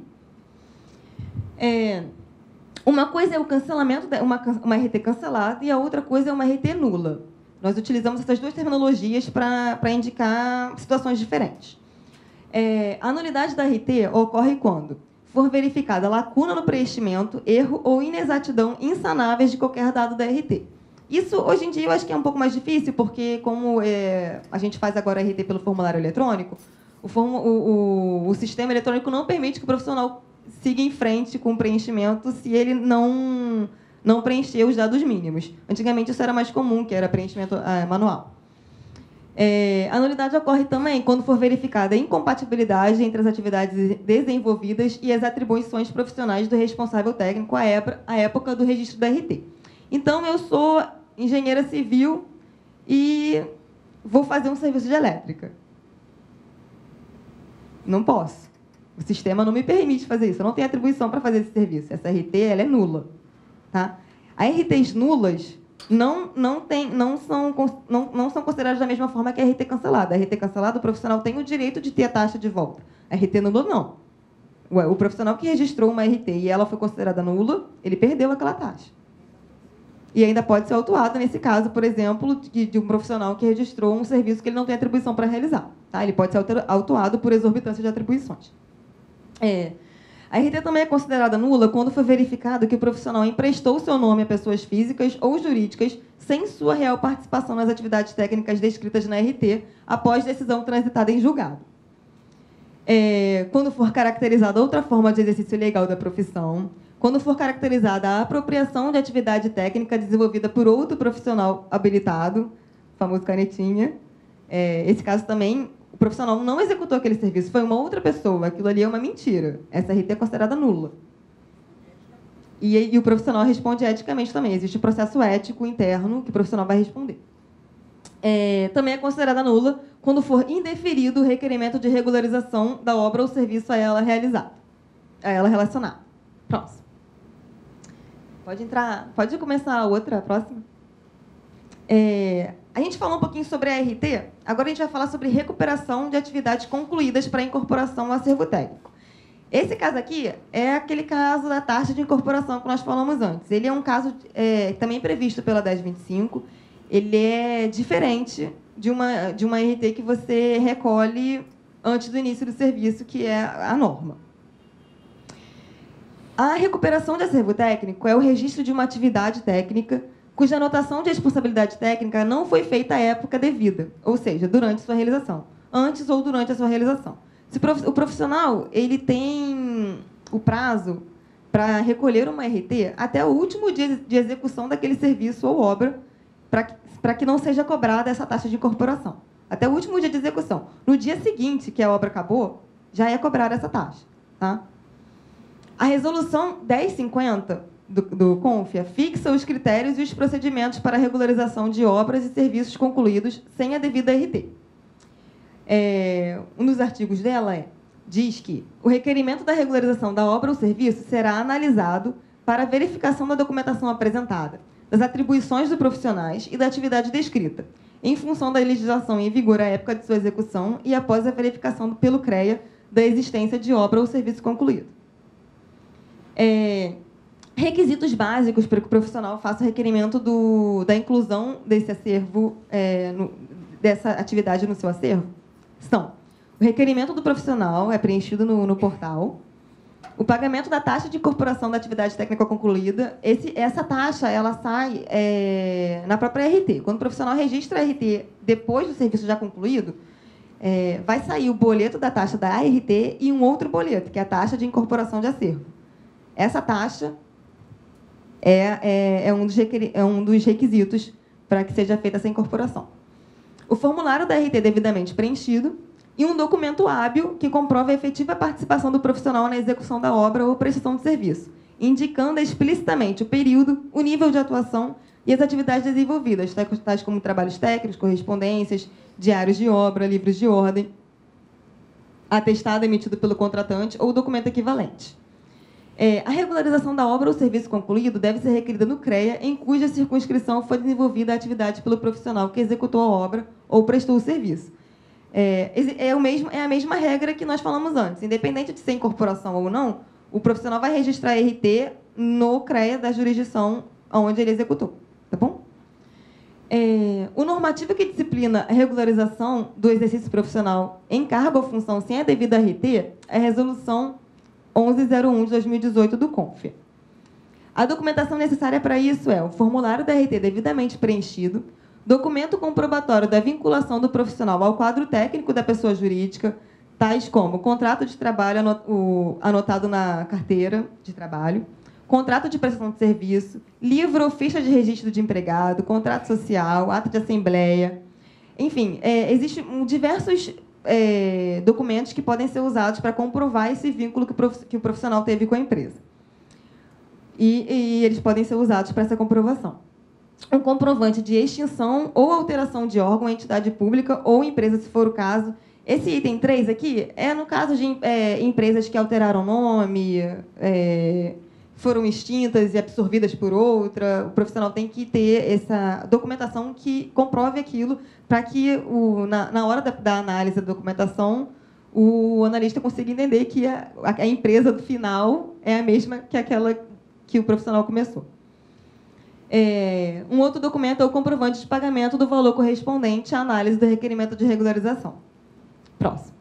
Uma coisa é o cancelamento de uma RT cancelada e a outra coisa é uma RT nula. Nós utilizamos essas duas terminologias para indicar situações diferentes. A nulidade da RT ocorre quando for verificada lacuna no preenchimento, erro ou inexatidão insanáveis de qualquer dado da RT. Isso, hoje em dia, eu acho que é um pouco mais difícil, porque como a gente faz agora a RT pelo formulário eletrônico, o sistema eletrônico não permite que o profissional siga em frente com o preenchimento se ele não preencher os dados mínimos. Antigamente, isso era mais comum, que era preenchimento manual. A nulidade ocorre também quando for verificada a incompatibilidade entre as atividades desenvolvidas e as atribuições profissionais do responsável técnico à época do registro da RT. Então, eu sou engenheira civil e vou fazer um serviço de elétrica. Não posso. O sistema não me permite fazer isso. Eu não tenho atribuição para fazer esse serviço. Essa RT ela é nula. Tá? As RTs nulas não são consideradas da mesma forma que a RT cancelada. A RT cancelada, o profissional tem o direito de ter a taxa de volta. A RT nula, não. O profissional que registrou uma RT e ela foi considerada nula, ele perdeu aquela taxa. E ainda pode ser autuado, nesse caso, por exemplo, de um profissional que registrou um serviço que ele não tem atribuição para realizar. Tá? Ele pode ser autuado por exorbitância de atribuições. A RT também é considerada nula quando foi verificado que o profissional emprestou seu nome a pessoas físicas ou jurídicas sem sua real participação nas atividades técnicas descritas na RT após decisão transitada em julgado. Quando for caracterizada outra forma de exercício legal da profissão, quando for caracterizada a apropriação de atividade técnica desenvolvida por outro profissional habilitado, famoso canetinha, esse caso também, o profissional não executou aquele serviço, foi uma outra pessoa, aquilo ali é uma mentira. Essa RT é considerada nula. E o profissional responde eticamente também. Existe um processo ético interno que o profissional vai responder. Também é considerada nula quando for indeferido o requerimento de regularização da obra ou serviço a ela realizado, a ela relacionado. Próximo. Pode começar a outra, a próxima. A gente falou um pouquinho sobre a RT, agora a gente vai falar sobre recuperação de atividades concluídas para incorporação ao acervo técnico. Esse caso aqui é aquele caso da taxa de incorporação que nós falamos antes. Ele é um caso também previsto pela 1025. Ele é diferente de uma RT que você recolhe antes do início do serviço, que é a norma. A recuperação de acervo técnico é o registro de uma atividade técnica cuja anotação de responsabilidade técnica não foi feita à época devida, ou seja, durante sua realização, antes ou durante a sua realização. O profissional ele tem o prazo para recolher uma RT até o último dia de execução daquele serviço ou obra, para que não seja cobrada essa taxa de incorporação. Até o último dia de execução. No dia seguinte, que a obra acabou, já é cobrada essa taxa. Tá? A resolução 1050 do CONFIA fixa os critérios e os procedimentos para a regularização de obras e serviços concluídos sem a devida RT. Um dos artigos dela diz que o requerimento da regularização da obra ou serviço será analisado para verificação da documentação apresentada, das atribuições dos profissionais e da atividade descrita, em função da legislação em vigor à época de sua execução e após a verificação pelo CREA da existência de obra ou serviço concluído. Requisitos básicos para que o profissional faça o requerimento da inclusão desse acervo, dessa atividade no seu acervo são: o requerimento do profissional é preenchido no portal, o pagamento da taxa de incorporação da atividade técnica concluída. Essa taxa ela sai na própria RT. Quando o profissional registra a RT depois do serviço já concluído, vai sair o boleto da taxa da ART e um outro boleto, que é a taxa de incorporação de acervo. Essa taxa é um dos requisitos para que seja feita essa incorporação. O formulário da RT devidamente preenchido e um documento hábil que comprova a efetiva participação do profissional na execução da obra ou prestação de serviço, indicando explicitamente o período, o nível de atuação e as atividades desenvolvidas, tais como trabalhos técnicos, correspondências, diários de obra, livros de ordem, atestado emitido pelo contratante ou documento equivalente. A regularização da obra ou serviço concluído deve ser requerida no CREA, em cuja circunscrição foi desenvolvida a atividade pelo profissional que executou a obra ou prestou o serviço. É a mesma regra que nós falamos antes. Independente de ser incorporação ou não, o profissional vai registrar a RT no CREA da jurisdição onde ele executou. Tá bom? O normativo que disciplina a regularização do exercício profissional em cargo ou função sem a devida RT é a Resolução 1101 de 2018 do CONFIA. A documentação necessária para isso é o formulário da RT devidamente preenchido, documento comprobatório da vinculação do profissional ao quadro técnico da pessoa jurídica, tais como contrato de trabalho anotado na carteira de trabalho, contrato de prestação de serviço, livro ou ficha de registro de empregado, contrato social, ato de assembleia. Enfim, existem diversos documentos que podem ser usados para comprovar esse vínculo que o profissional teve com a empresa. E eles podem ser usados para essa comprovação. Um comprovante de extinção ou alteração de órgão, entidade pública ou empresa, se for o caso. Esse item 3 aqui é no caso de empresas que alteraram nome, foram extintas e absorvidas por outra. O profissional tem que ter essa documentação que comprove aquilo, para que, na hora da análise da documentação, o analista consiga entender que a empresa do final é a mesma que aquela que o profissional começou. Um outro documento é o comprovante de pagamento do valor correspondente à análise do requerimento de regularização. Próximo.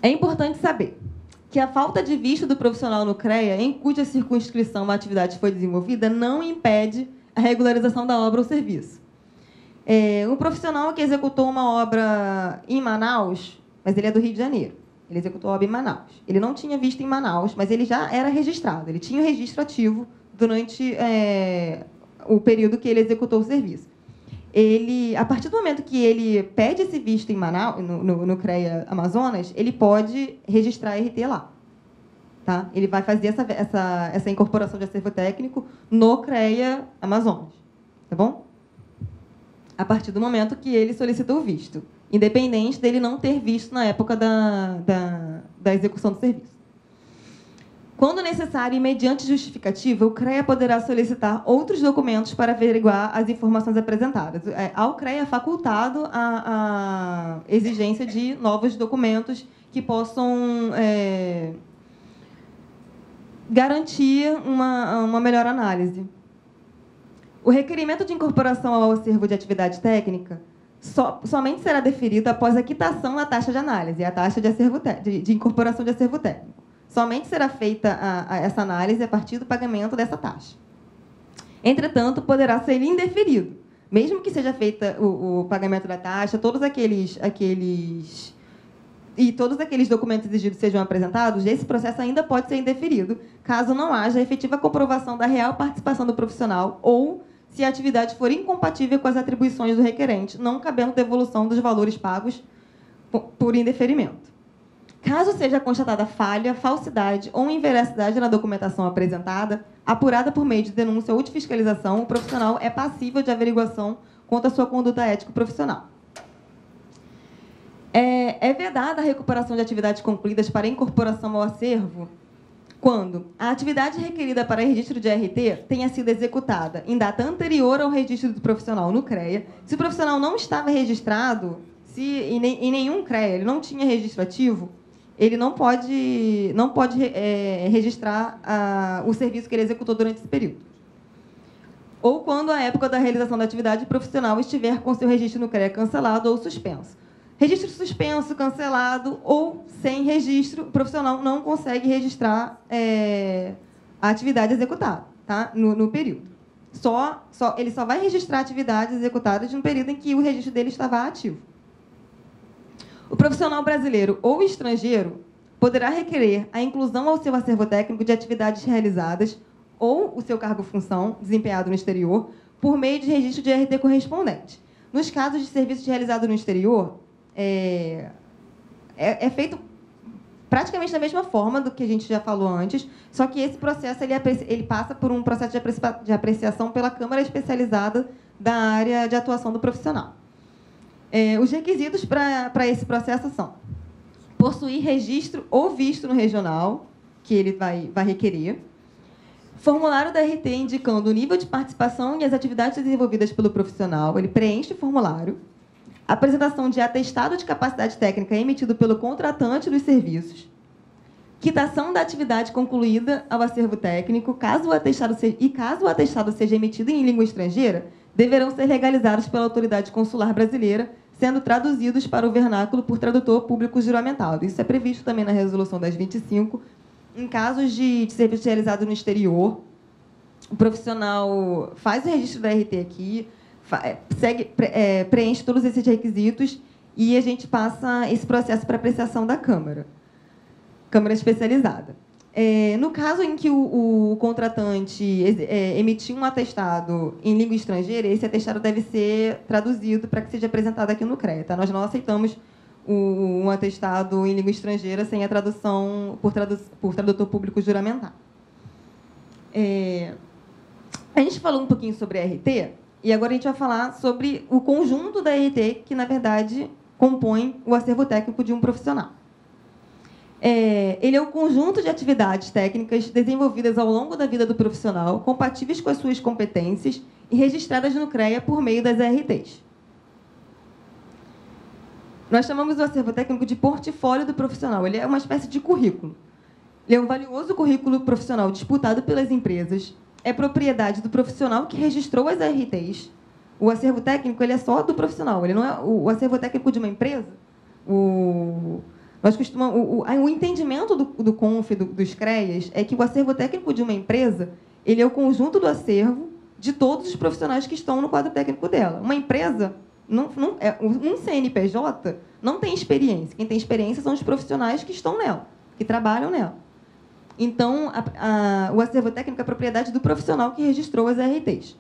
É importante saber que a falta de visto do profissional no CREA, em cuja circunscrição a atividade foi desenvolvida, não impede a regularização da obra ou serviço. Um profissional que executou uma obra em Manaus, mas ele é do Rio de Janeiro, ele executou a obra em Manaus. Ele não tinha visto em Manaus, mas ele já era registrado, ele tinha o registro ativo durante o período que ele executou o serviço. A partir do momento que ele pede esse visto em Manaus, no CREA Amazonas, ele pode registrar a RT lá. Tá? Ele vai fazer essa incorporação de acervo técnico no CREA Amazonas. Tá bom? A partir do momento que ele solicitou o visto, independente dele não ter visto na época da execução do serviço. Quando necessário e mediante justificativa, o CREA poderá solicitar outros documentos para averiguar as informações apresentadas. Ao CREA é facultado a exigência de novos documentos que possam garantir uma melhor análise. O requerimento de incorporação ao acervo de atividade técnica somente será deferido após a quitação da taxa de análise, a taxa de incorporação de acervo técnico. Somente será feita essa análise a partir do pagamento dessa taxa. Entretanto, poderá ser indeferido, mesmo que seja feita o pagamento da taxa, todos aqueles documentos exigidos sejam apresentados, esse processo ainda pode ser indeferido, caso não haja efetiva comprovação da real participação do profissional ou se a atividade for incompatível com as atribuições do requerente, não cabendo devolução dos valores pagos por indeferimento. Caso seja constatada falha, falsidade ou inveracidade na documentação apresentada, apurada por meio de denúncia ou de fiscalização, o profissional é passível de averiguação quanto à sua conduta ético-profissional. É vedada a recuperação de atividades concluídas para incorporação ao acervo quando a atividade requerida para registro de RT tenha sido executada em data anterior ao registro do profissional no CREA, se o profissional não estava registrado, se em nenhum CREA ele não tinha registro ativo, ele não pode registrar o serviço que ele executou durante esse período. Ou quando, à época da realização da atividade profissional, estiver com seu registro no CREA cancelado ou suspenso. Registro suspenso, cancelado ou sem registro, o profissional não consegue registrar a atividade executada, tá? no período. Ele só vai registrar atividades executadas no período em que o registro dele estava ativo. O profissional brasileiro ou estrangeiro poderá requerer a inclusão ao seu acervo técnico de atividades realizadas ou o seu cargo-função desempenhado no exterior por meio de registro de RT correspondente. Nos casos de serviços realizados no exterior, é feito praticamente da mesma forma do que a gente já falou antes, só que esse processo ele passa por um processo de apreciação pela Câmara Especializada da área de atuação do profissional. Os requisitos para esse processo são possuir registro ou visto no regional, que ele vai requerer, formulário da RT indicando o nível de participação e as atividades desenvolvidas pelo profissional, ele preenche o formulário, apresentação de atestado de capacidade técnica emitido pelo contratante dos serviços, quitação da atividade concluída ao acervo técnico, caso o atestado seja emitido em língua estrangeira, deverão ser legalizados pela autoridade consular brasileira, sendo traduzidos para o vernáculo por tradutor público juramentado. Isso é previsto também na Resolução 1025. Em casos de serviço realizado no exterior, o profissional faz o registro da RT aqui, preenche todos esses requisitos e a gente passa esse processo para apreciação da Câmara Especializada. No caso em que o contratante emitir um atestado em língua estrangeira, esse atestado deve ser traduzido para que seja apresentado aqui no CREA. Tá? Nós não aceitamos um atestado em língua estrangeira sem a tradução por tradutor público juramentado. A gente falou um pouquinho sobre a RT, e agora a gente vai falar sobre o conjunto da RT, que, na verdade, compõe o acervo técnico de um profissional. Ele é o conjunto de atividades técnicas desenvolvidas ao longo da vida do profissional, compatíveis com as suas competências e registradas no CREA por meio das RTs. Nós chamamos o acervo técnico de portfólio do profissional. Ele é uma espécie de currículo. Ele é um valioso currículo profissional disputado pelas empresas. É propriedade do profissional que registrou as RTs. O acervo técnico ele é só do profissional. Ele não é o acervo técnico de uma empresa. Nós costumamos, o entendimento do CONF, dos CREAs, é que o acervo técnico de uma empresa ele é o conjunto do acervo de todos os profissionais que estão no quadro técnico dela. Uma empresa, um CNPJ, não tem experiência. Quem tem experiência são os profissionais que estão nela, que trabalham nela. Então, o acervo técnico é a propriedade do profissional que registrou as RTs.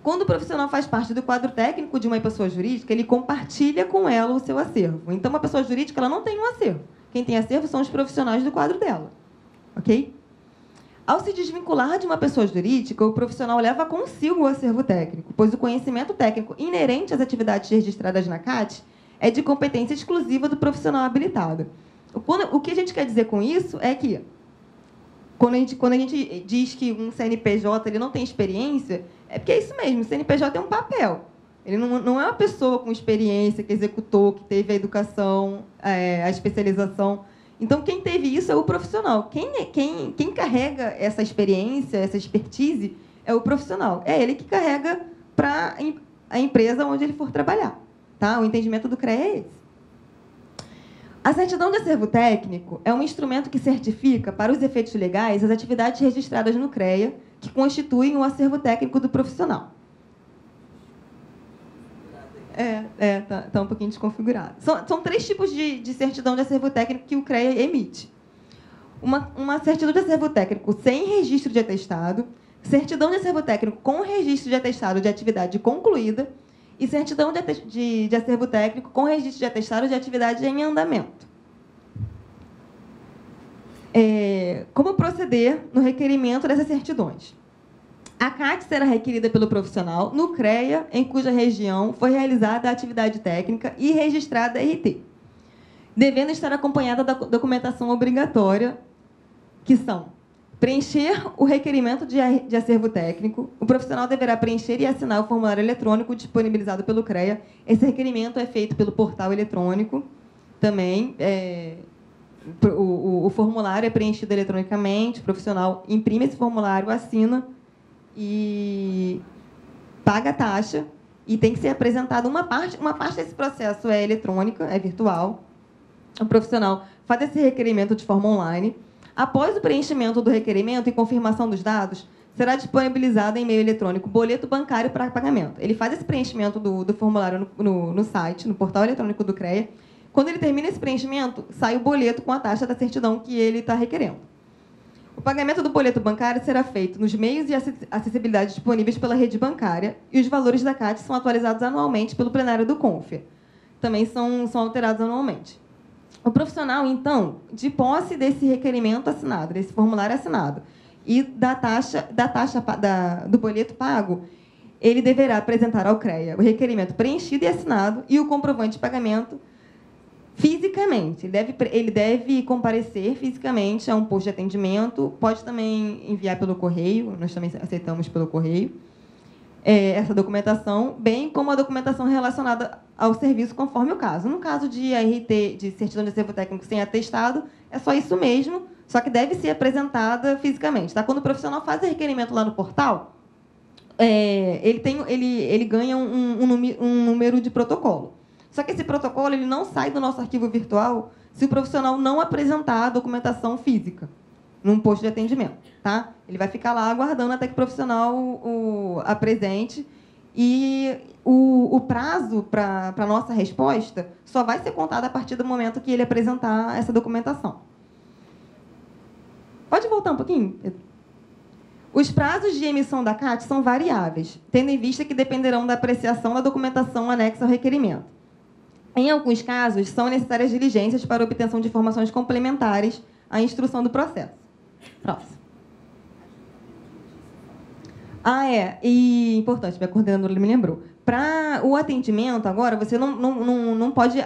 Quando o profissional faz parte do quadro técnico de uma pessoa jurídica, ele compartilha com ela o seu acervo. Então, uma pessoa jurídica ela não tem um acervo. Quem tem acervo são os profissionais do quadro dela. Ok? Ao se desvincular de uma pessoa jurídica, o profissional leva consigo o acervo técnico, pois o conhecimento técnico inerente às atividades registradas na CAT é de competência exclusiva do profissional habilitado. O que a gente quer dizer com isso é que, quando a gente diz que um CNPJ ele não tem experiência, é porque é isso mesmo, o CNPJ é um papel. Ele não é uma pessoa com experiência, que executou, que teve a educação, a especialização. Então, quem teve isso é o profissional. Quem carrega essa experiência, essa expertise, é o profissional. É ele que carrega para a empresa onde ele for trabalhar. Tá? O entendimento do CREA é esse. A certidão de acervo técnico é um instrumento que certifica, para os efeitos legais, as atividades registradas no CREA, que constituem o acervo técnico do profissional. Tá um pouquinho desconfigurado. São 3 tipos de certidão de acervo técnico que o CREA emite. Uma certidão de acervo técnico sem registro de atestado, certidão de acervo técnico com registro de atestado de atividade concluída e certidão de acervo técnico com registro de atestado de atividade em andamento. Como proceder no requerimento dessas certidões? A CAT será requerida pelo profissional no CREA em cuja região foi realizada a atividade técnica e registrada a RT, devendo estar acompanhada da documentação obrigatória, que são: preencher o requerimento de acervo técnico. O profissional deverá preencher e assinar o formulário eletrônico disponibilizado pelo CREA. Esse requerimento é feito pelo portal eletrônico também. O formulário é preenchido eletronicamente, o profissional imprime esse formulário, assina e paga a taxa, e tem que ser apresentada uma parte desse processo é eletrônica, é virtual. O profissional faz esse requerimento de forma online. Após o preenchimento do requerimento e confirmação dos dados, será disponibilizado em meio eletrônico boleto bancário para pagamento. Ele faz esse preenchimento do formulário no site, no portal eletrônico do CREA. Quando ele termina esse preenchimento, sai o boleto com a taxa da certidão que ele está requerendo. O pagamento do boleto bancário será feito nos meios de acessibilidade disponíveis pela rede bancária, e os valores da CAT são atualizados anualmente pelo plenário do CONFIA. Também são alterados anualmente. O profissional, então, de posse desse requerimento assinado, desse formulário assinado, e do boleto pago, ele deverá apresentar ao CREA o requerimento preenchido e assinado e o comprovante de pagamento fisicamente. Ele deve comparecer fisicamente a um posto de atendimento, pode também enviar pelo correio, nós também aceitamos pelo correio, essa documentação, bem como a documentação relacionada ao serviço, conforme o caso. No caso de RT, de certidão de acervo técnico sem atestado, é só isso mesmo, só que deve ser apresentada fisicamente. Tá? Quando o profissional faz o requerimento lá no portal, ele ganha um número de protocolo. Só que esse protocolo ele não sai do nosso arquivo virtual se o profissional não apresentar a documentação física num posto de atendimento. Tá? Ele vai ficar lá aguardando até que o profissional o apresente, e o prazo para a nossa resposta só vai ser contado a partir do momento que ele apresentar essa documentação. Pode voltar um pouquinho, Pedro? Os prazos de emissão da CAT são variáveis, tendo em vista que dependerão da apreciação da documentação anexa ao requerimento. Em alguns casos, são necessárias diligências para a obtenção de informações complementares à instrução do processo. Próximo. E importante, minha coordenadora me lembrou. Para o atendimento, agora, você não pode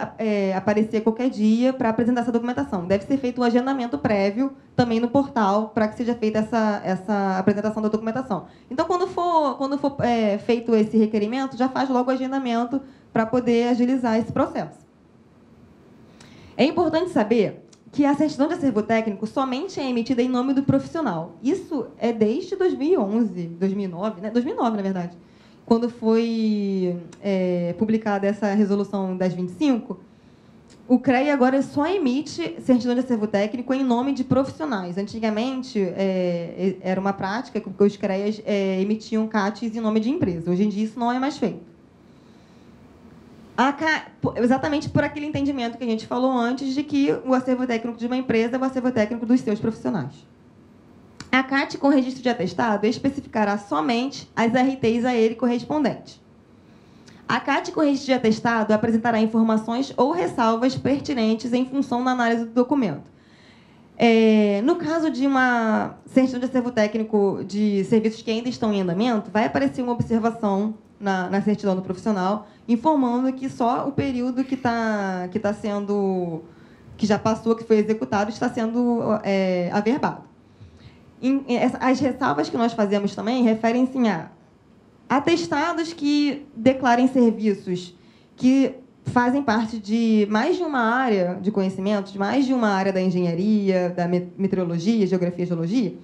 aparecer qualquer dia para apresentar essa documentação. Deve ser feito um agendamento prévio também no portal para que seja feita essa apresentação da documentação. Então, quando for feito esse requerimento, já faz logo o agendamento para poder agilizar esse processo. É importante saber que a certidão de acervo técnico somente é emitida em nome do profissional. Isso é desde 2011, 2009, né? 2009, na verdade, quando foi publicada essa resolução 1025, o CREA agora só emite certidão de acervo técnico em nome de profissionais. Antigamente, era uma prática que os CREAs emitiam CATs em nome de empresa. Hoje em dia, isso não é mais feito. Exatamente por aquele entendimento que a gente falou antes de que o acervo técnico de uma empresa é o acervo técnico dos seus profissionais. A CAT com registro de atestado especificará somente as RTs a ele correspondentes. A CAT com registro de atestado apresentará informações ou ressalvas pertinentes em função da análise do documento. No caso de uma certidão de acervo técnico de serviços que ainda estão em andamento, vai aparecer uma observação na certidão do profissional, informando que só o período que já passou, que foi executado, está sendo averbado. As ressalvas que nós fazemos também referem-se a atestados que declarem serviços que fazem parte de mais de uma área de conhecimento, de mais de uma área da engenharia, da meteorologia, geografia e geologia.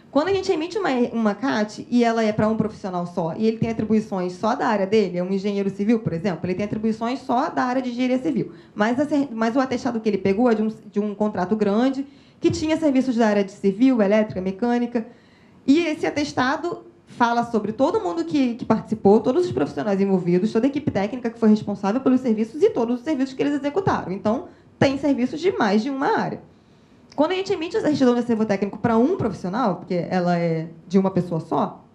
Quando a gente emite uma CAT e ela é para um profissional só, e ele tem atribuições só da área dele, é um engenheiro civil, por exemplo, ele tem atribuições só da área de engenharia civil. Mas o atestado que ele pegou é de um contrato grande, que tinha serviços da área de civil, elétrica, mecânica, e esse atestado fala sobre todo mundo que participou, todos os profissionais envolvidos, toda a equipe técnica que foi responsável pelos serviços e todos os serviços que eles executaram. Então, tem serviços de mais de uma área. Quando a gente emite a certidão de acervo técnico para um profissional, porque ela é de uma pessoa só,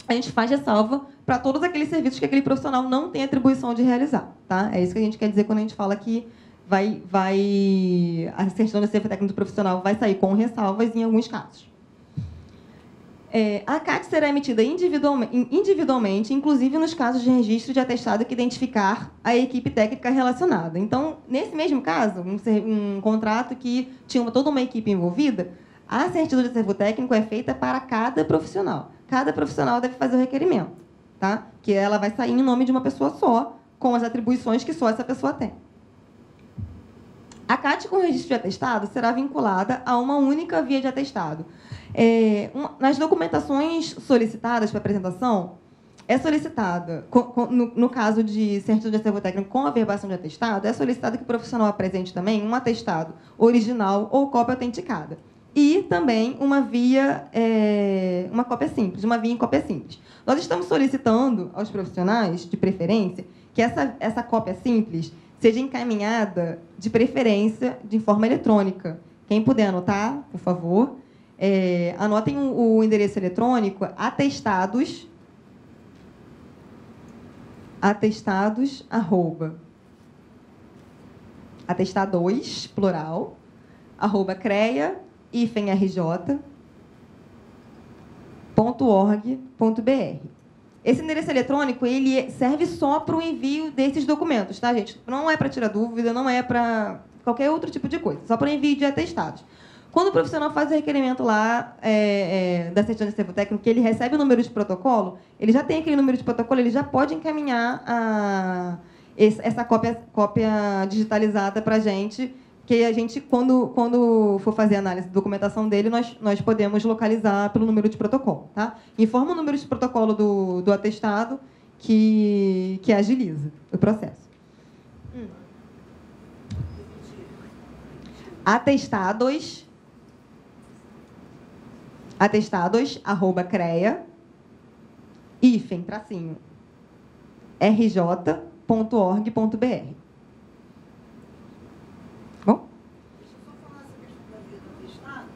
a gente faz ressalva para todos aqueles serviços que aquele profissional não tem atribuição de realizar. Tá? É isso que a gente quer dizer quando a gente fala que a certidão de acervo técnico do profissional vai sair com ressalvas em alguns casos. A CAT será emitida individualmente, inclusive nos casos de registro de atestado que identificar a equipe técnica relacionada. Então, nesse mesmo caso, um contrato que tinha toda uma equipe envolvida, a certidão de acervo técnico é feita para cada profissional. Cada profissional deve fazer o requerimento, tá? Que ela vai sair em nome de uma pessoa só, com as atribuições que só essa pessoa tem. A CAT com registro de atestado será vinculada a uma única via de atestado. Nas documentações solicitadas para apresentação, é solicitada, no caso de certidão de acervo técnico com averbação de atestado, é solicitado que o profissional apresente também um atestado original ou cópia autenticada. E também uma cópia simples, uma via em cópia simples. Nós estamos solicitando aos profissionais, de preferência, que essa cópia simples seja encaminhada, de preferência, de forma eletrônica. Quem puder anotar, por favor, anotem o endereço eletrônico atestados, plural, CREA-RJ.org.br. Esse endereço eletrônico ele serve só para o envio desses documentos, tá, gente? Não é para tirar dúvida, não é para qualquer outro tipo de coisa, só para o envio de atestados. Quando o profissional faz o requerimento lá da certidão de acervo técnico, que ele recebe o número de protocolo, ele já tem aquele número de protocolo, ele já pode encaminhar essa cópia digitalizada para a gente, que a gente, quando for fazer a análise da documentação dele, nós podemos localizar pelo número de protocolo. Tá? Informa o número de protocolo do atestado que agiliza o processo. atestados@CREA-RJ.org.br. Bom? Deixa eu só falar essa questão da via do atestado.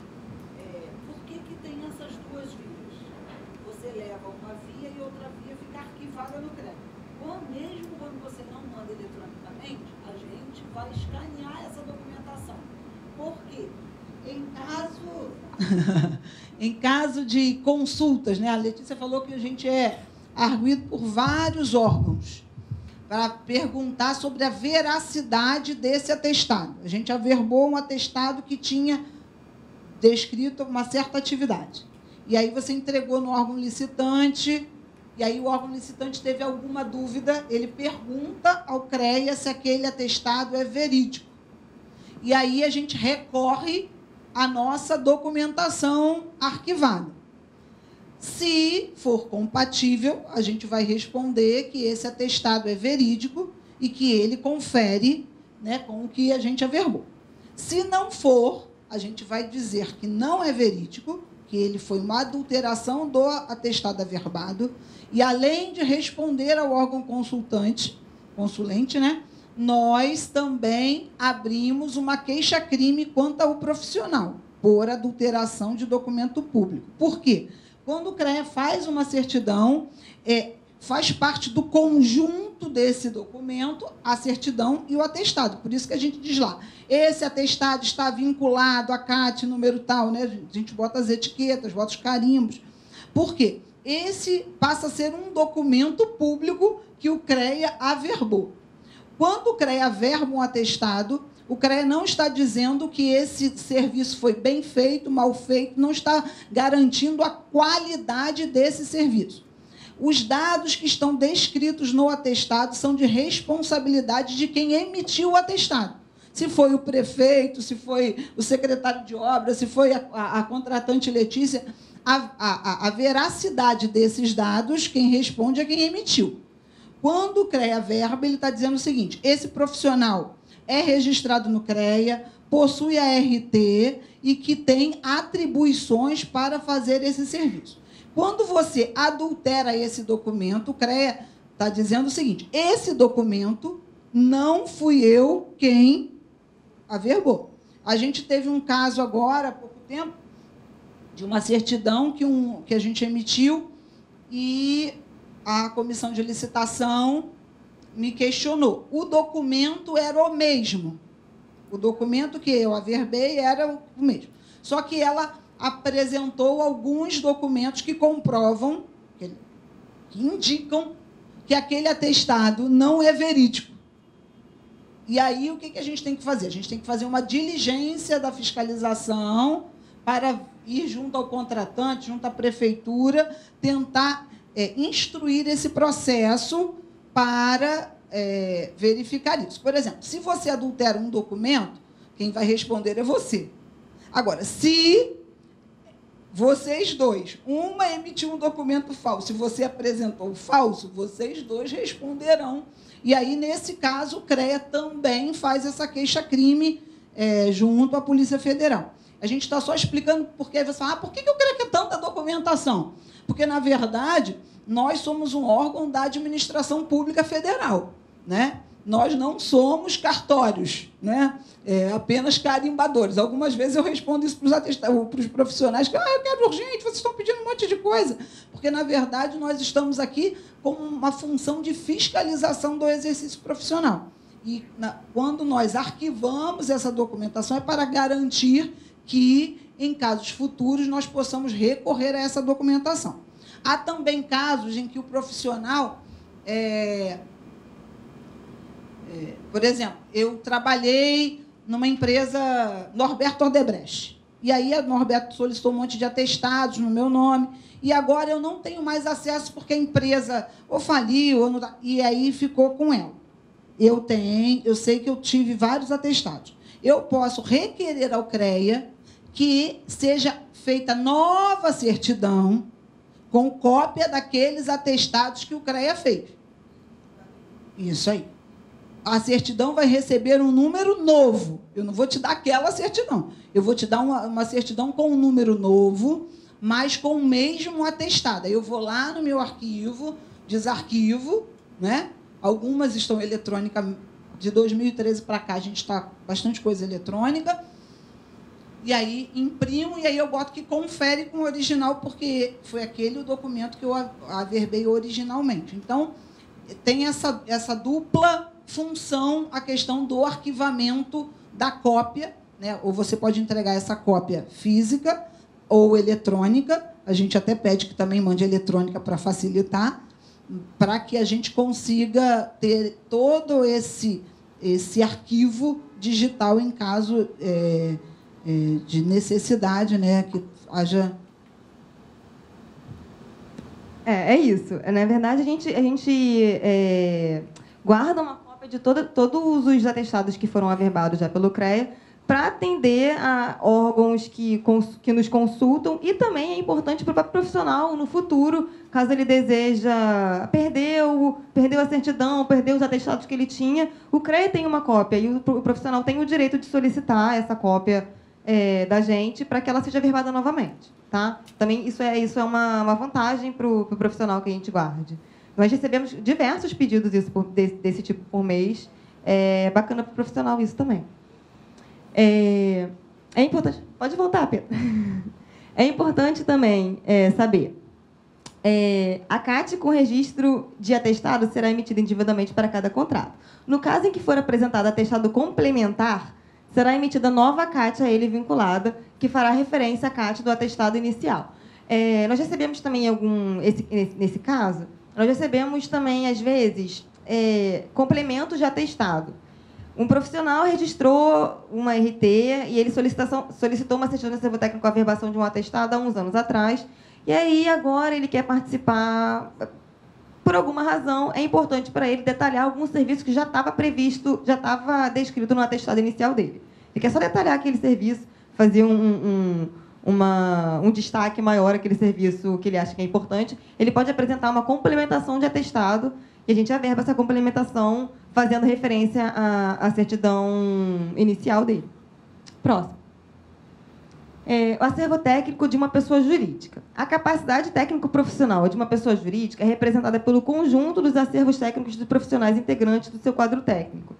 Por que tem essas duas vias? Você leva uma via e outra via fica arquivada no CREA. Mesmo quando você não manda eletronicamente, a gente vai escanear essa documentação. Por quê? Em caso de consultas, né? A Letícia falou que a gente é arguido por vários órgãos para perguntar sobre a veracidade desse atestado. A gente averbou um atestado que tinha descrito uma certa atividade. E aí você entregou no órgão licitante, e aí o órgão licitante teve alguma dúvida, ele pergunta ao CREA se aquele atestado é verídico. E aí a gente recorre à nossa documentação arquivada. Se for compatível, a gente vai responder que esse atestado é verídico e que ele confere, né, com o que a gente averbou. Se não for, a gente vai dizer que não é verídico, que ele foi uma adulteração do atestado averbado, e além de responder ao órgão consulente, né, nós também abrimos uma queixa-crime quanto ao profissional, por adulteração de documento público. Por quê? Quando o CREA faz uma certidão, faz parte do conjunto desse documento a certidão e o atestado. Por isso que a gente diz lá, esse atestado está vinculado à CAT número tal, né? A gente bota as etiquetas, bota os carimbos. Por quê? Esse passa a ser um documento público que o CREA averbou. Quando o CREA averba um atestado, O CREA não está dizendo que esse serviço foi bem feito, mal feito, não está garantindo a qualidade desse serviço. Os dados que estão descritos no atestado são de responsabilidade de quem emitiu o atestado. Se foi o prefeito, se foi o secretário de obras, se foi a contratante Letícia, a veracidade desses dados, quem responde é quem emitiu. Quando o CREA verba, ele está dizendo o seguinte: esse profissional é registrado no CREA, possui a RT e que tem atribuições para fazer esse serviço. Quando você adultera esse documento, o CREA está dizendo o seguinte: esse documento não fui eu quem averbou. A gente teve um caso agora, há pouco tempo, de uma certidão que a gente emitiu e a comissão de licitação me questionou. O documento era o mesmo. O documento que eu averbei era o mesmo. Só que ela apresentou alguns documentos que comprovam, que indicam que aquele atestado não é verídico. E aí, o que a gente tem que fazer? A gente tem que fazer uma diligência da fiscalização para ir junto ao contratante, junto à prefeitura, tentar instruir esse processo para verificar isso. Por exemplo, se você adultera um documento, quem vai responder é você. Agora, se vocês dois, uma emitiu um documento falso e você apresentou o falso, vocês dois responderão. E aí, nesse caso, o CREA também faz essa queixa-crime junto à Polícia Federal. A gente está só explicando porque você fala, por que o CREA quer tanta documentação? Porque, na verdade, nós somos um órgão da administração pública federal, né? Nós não somos cartórios, né? Apenas carimbadores. Algumas vezes eu respondo isso para os profissionais, que eu quero urgente, vocês estão pedindo um monte de coisa. Porque, na verdade, nós estamos aqui com uma função de fiscalização do exercício profissional. E quando nós arquivamos essa documentação é para garantir que, em casos futuros, nós possamos recorrer a essa documentação. Há também casos em que o profissional... por exemplo, eu trabalhei numa empresa Norberto Odebrecht. E aí a Norberto solicitou um monte de atestados no meu nome. E agora eu não tenho mais acesso porque a empresa ou faliu, ou não, e aí ficou com ela. Eu sei que eu tive vários atestados. Eu posso requerer ao CREA que seja feita nova certidão com cópia daqueles atestados que o CREA fez. Isso aí. A certidão vai receber um número novo. Eu não vou te dar aquela certidão. Eu vou te dar uma certidão com um número novo, mas com o mesmo atestado. Eu vou lá no meu arquivo, desarquivo, né? Algumas estão eletrônicas. De 2013 para cá, a gente está bastante coisa eletrônica. E aí imprimo, e aí eu boto que confere com o original, porque foi aquele o documento que eu averbei originalmente. Então, tem essa dupla função, a questão do arquivamento da cópia, né? Ou você pode entregar essa cópia física ou eletrônica. A gente até pede que também mande eletrônica para facilitar, para que a gente consiga ter todo esse arquivo digital em caso de necessidade, né? Que haja... É isso. Na verdade, a gente guarda uma cópia de todos os atestados que foram averbados já pelo CREA para atender a órgãos que nos consultam, e também é importante para o próprio profissional no futuro, caso ele deseja, perdeu a certidão, perdeu os atestados que ele tinha, o CREA tem uma cópia e o profissional tem o direito de solicitar essa cópia da gente para que ela seja averbada novamente. Tá? Também isso é uma vantagem para o profissional que a gente guarde. Nós recebemos diversos pedidos desse tipo por mês. É bacana para o profissional isso também. É importante... Pode voltar, Pedro. É importante também saber. A CAT com registro de atestado será emitida individualmente para cada contrato. No caso em que for apresentado atestado complementar, será emitida nova CAT a ele vinculada, que fará referência à CAT do atestado inicial. Nós recebemos também nesse caso, nós recebemos também, às vezes, complementos de atestado. Um profissional registrou uma RT e ele solicitou uma certidão de acervo técnico com a averbação de um atestado há uns anos atrás. E aí, agora, ele quer participar. Por alguma razão, é importante para ele detalhar algum serviço que já estava previsto, já estava descrito no atestado inicial dele. Ele quer só detalhar aquele serviço, fazer um destaque maior àquele serviço que ele acha que é importante. Ele pode apresentar uma complementação de atestado e a gente averba essa complementação fazendo referência à certidão inicial dele. Próximo. O acervo técnico de uma pessoa jurídica. A capacidade técnico-profissional de uma pessoa jurídica é representada pelo conjunto dos acervos técnicos dos profissionais integrantes do seu quadro técnico.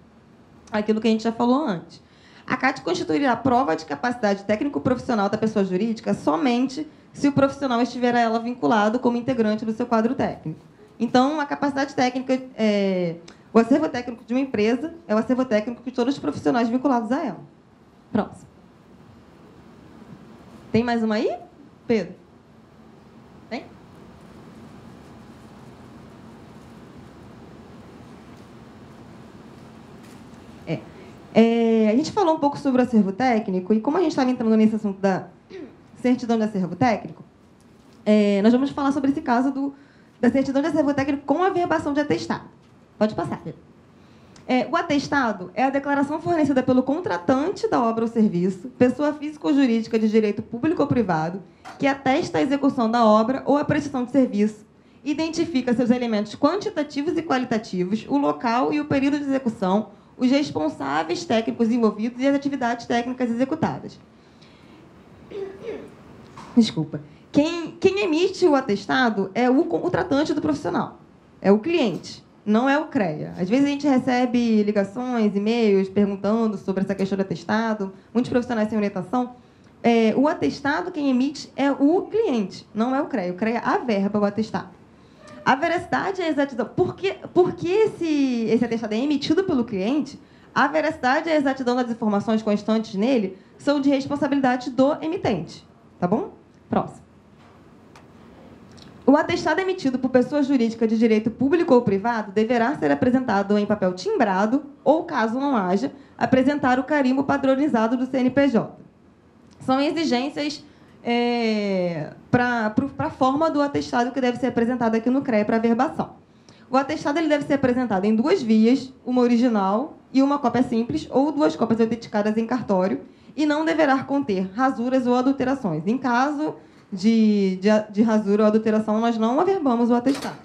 Aquilo que a gente já falou antes. A CAT constituirá a prova de capacidade técnico-profissional da pessoa jurídica somente se o profissional estiver a ela vinculado como integrante do seu quadro técnico. Então, a capacidade técnica, o acervo técnico de uma empresa é o acervo técnico de todos os profissionais vinculados a ela. Próximo. Tem mais uma aí, Pedro? Tem? A gente falou um pouco sobre o acervo técnico, e como a gente estava entrando nesse assunto da certidão de acervo técnico, nós vamos falar sobre esse caso da certidão de acervo técnico com averbação de atestado. Pode passar, Pedro. O atestado é a declaração fornecida pelo contratante da obra ou serviço, pessoa física ou jurídica de direito público ou privado, que atesta a execução da obra ou a prestação de serviço, identifica seus elementos quantitativos e qualitativos, o local e o período de execução, os responsáveis técnicos envolvidos e as atividades técnicas executadas. Desculpa. Quem emite o atestado é o contratante do profissional, é o cliente. Não é o CREA. Às vezes a gente recebe ligações, e-mails, perguntando sobre essa questão do atestado. Muitos profissionais têm orientação. O atestado, quem emite, é o cliente, não é o CREA. O CREA averba o atestado. A veracidade e a exatidão. Por que esse atestado é emitido pelo cliente? A veracidade e a exatidão das informações constantes nele são de responsabilidade do emitente. Tá bom? Próximo. O atestado emitido por pessoa jurídica de direito público ou privado deverá ser apresentado em papel timbrado ou, caso não haja, apresentar o carimbo padronizado do CNPJ. São exigências para a forma do atestado que deve ser apresentado aqui no CREA para averbação. O atestado ele deve ser apresentado em 2 vias, uma original e uma cópia simples, ou 2 cópias autenticadas em cartório, e não deverá conter rasuras ou adulterações. Em caso de rasura ou adulteração, nós não averbamos o atestado.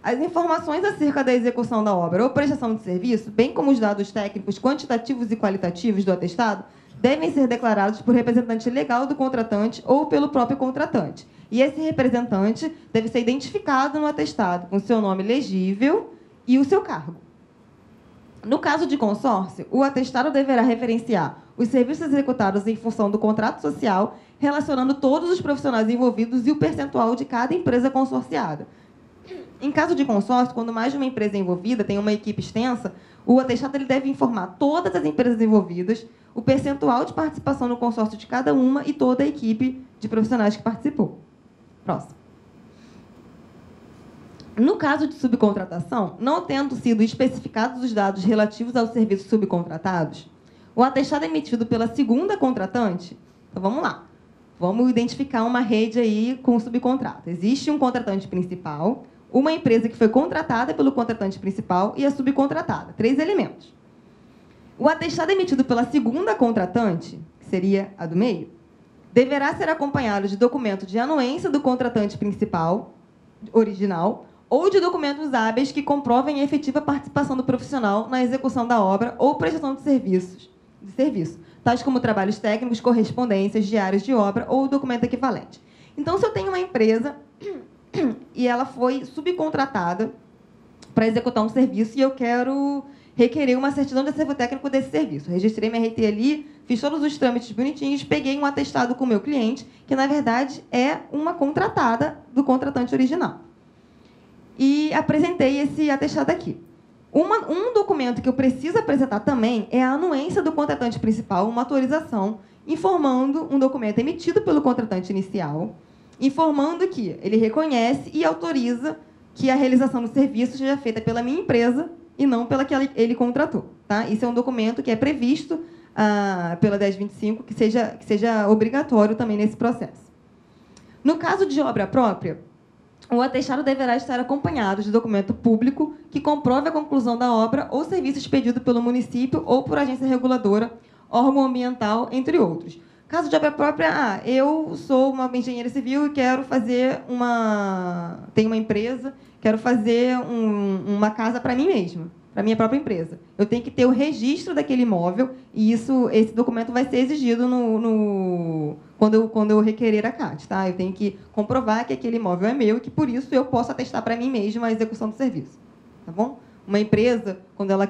As informações acerca da execução da obra ou prestação de serviço, bem como os dados técnicos quantitativos e qualitativos do atestado, devem ser declarados por representante legal do contratante ou pelo próprio contratante. E esse representante deve ser identificado no atestado com seu nome legível e o seu cargo. No caso de consórcio, o atestado deverá referenciar os serviços executados em função do contrato social, relacionando todos os profissionais envolvidos e o percentual de cada empresa consorciada. Em caso de consórcio, quando mais de uma empresa é envolvida, tem uma equipe extensa, o atestado ele deve informar todas as empresas envolvidas, o percentual de participação no consórcio de cada uma e toda a equipe de profissionais que participou. Próximo. No caso de subcontratação, não tendo sido especificados os dados relativos aos serviços subcontratados, o atestado emitido pela segunda contratante. Então, vamos lá. Vamos identificar uma rede aí com subcontrato. Existe um contratante principal, uma empresa que foi contratada pelo contratante principal e a subcontratada. 3 elementos. O atestado emitido pela segunda contratante, que seria a do meio, deverá ser acompanhado de documento de anuência do contratante principal, original, ou de documentos hábeis que comprovem a efetiva participação do profissional na execução da obra ou prestação de serviço, tais como trabalhos técnicos, correspondências, diários de obra ou documento equivalente. Então, se eu tenho uma empresa e ela foi subcontratada para executar um serviço e eu quero requerer uma certidão de acervo técnico desse serviço. Registrei minha RT ali, fiz todos os trâmites bonitinhos, peguei um atestado com o meu cliente, que, na verdade, é uma contratada do contratante original. E apresentei esse atestado aqui. Um documento que eu preciso apresentar também é a anuência do contratante principal, uma autorização, informando um documento emitido pelo contratante inicial, informando que ele reconhece e autoriza que a realização do serviço seja feita pela minha empresa e não pela que ele contratou. Tá? Isso é um documento que é previsto pela 1025, que seja obrigatório também nesse processo. No caso de obra própria, o atestado deverá estar acompanhado de documento público que comprove a conclusão da obra ou serviço expedido pelo município ou por agência reguladora, órgão ambiental, entre outros. Caso de obra própria, eu sou uma engenheira civil e quero fazer tenho uma empresa, quero fazer uma casa para mim mesma, para minha própria empresa. Eu tenho que ter o registro daquele imóvel e esse documento vai ser exigido quando eu requerer a CAT. Tá? Eu tenho que comprovar que aquele imóvel é meu e que, por isso, eu posso atestar para mim mesma a execução do serviço. Tá bom? Uma empresa, quando ela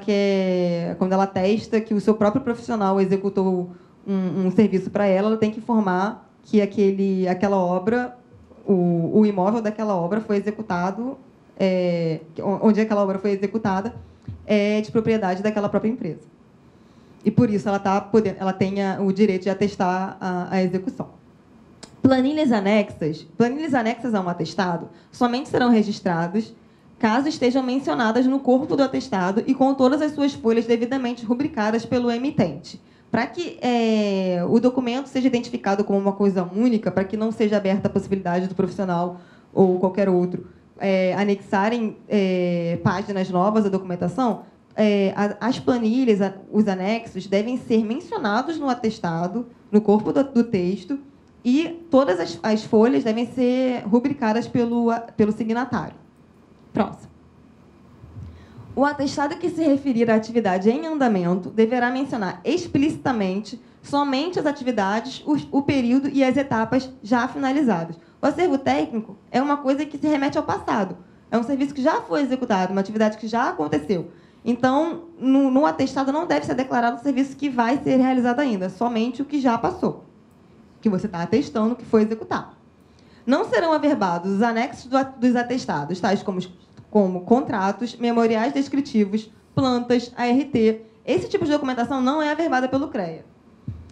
atesta que o seu próprio profissional executou um serviço para ela tem que informar que aquela obra, o imóvel daquela obra foi executado, onde aquela obra foi executada, é de propriedade daquela própria empresa. E, por isso, ela tenha o direito de atestar a execução. Planilhas anexas a um atestado somente serão registradas caso estejam mencionadas no corpo do atestado e com todas as suas folhas devidamente rubricadas pelo emitente. Para que o documento seja identificado como uma coisa única, para que não seja aberta a possibilidade do profissional ou qualquer outro anexarem páginas novas à documentação, as planilhas, os anexos, devem ser mencionados no atestado, no corpo do texto, e todas as folhas devem ser rubricadas pelo signatário. Próximo. O atestado que se referir à atividade em andamento deverá mencionar explicitamente somente as atividades, o período e as etapas já finalizadas. O acervo técnico é uma coisa que se remete ao passado. É um serviço que já foi executado, uma atividade que já aconteceu. Então, no atestado não deve ser declarado o serviço que vai ser realizado ainda, somente o que já passou, que você está atestando que foi executado. Não serão averbados os anexos dos atestados, tais como contratos, memoriais descritivos, plantas, ART. Esse tipo de documentação não é averbada pelo CREA.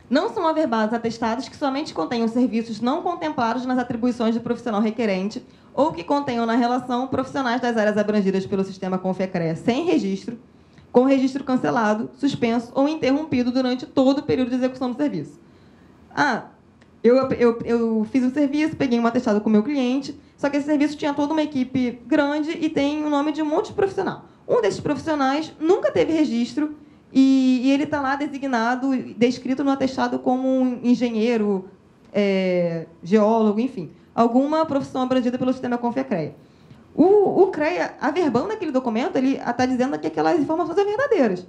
Não são averbados atestados que somente contenham serviços não contemplados nas atribuições do profissional requerente ou que contenham na relação profissionais das áreas abrangidas pelo sistema CONFECREA sem registro, com registro cancelado, suspenso ou interrompido durante todo o período de execução do serviço. Eu fiz um serviço, peguei um atestado com o meu cliente, só que esse serviço tinha toda uma equipe grande e tem o nome de um monte de profissional. Um desses profissionais nunca teve registro e ele está lá designado, descrito no atestado como um engenheiro, geólogo, enfim, alguma profissão abrangida pelo sistema CONFECREA. O CREA, averbando aquele documento, ele está dizendo que aquelas informações são verdadeiras.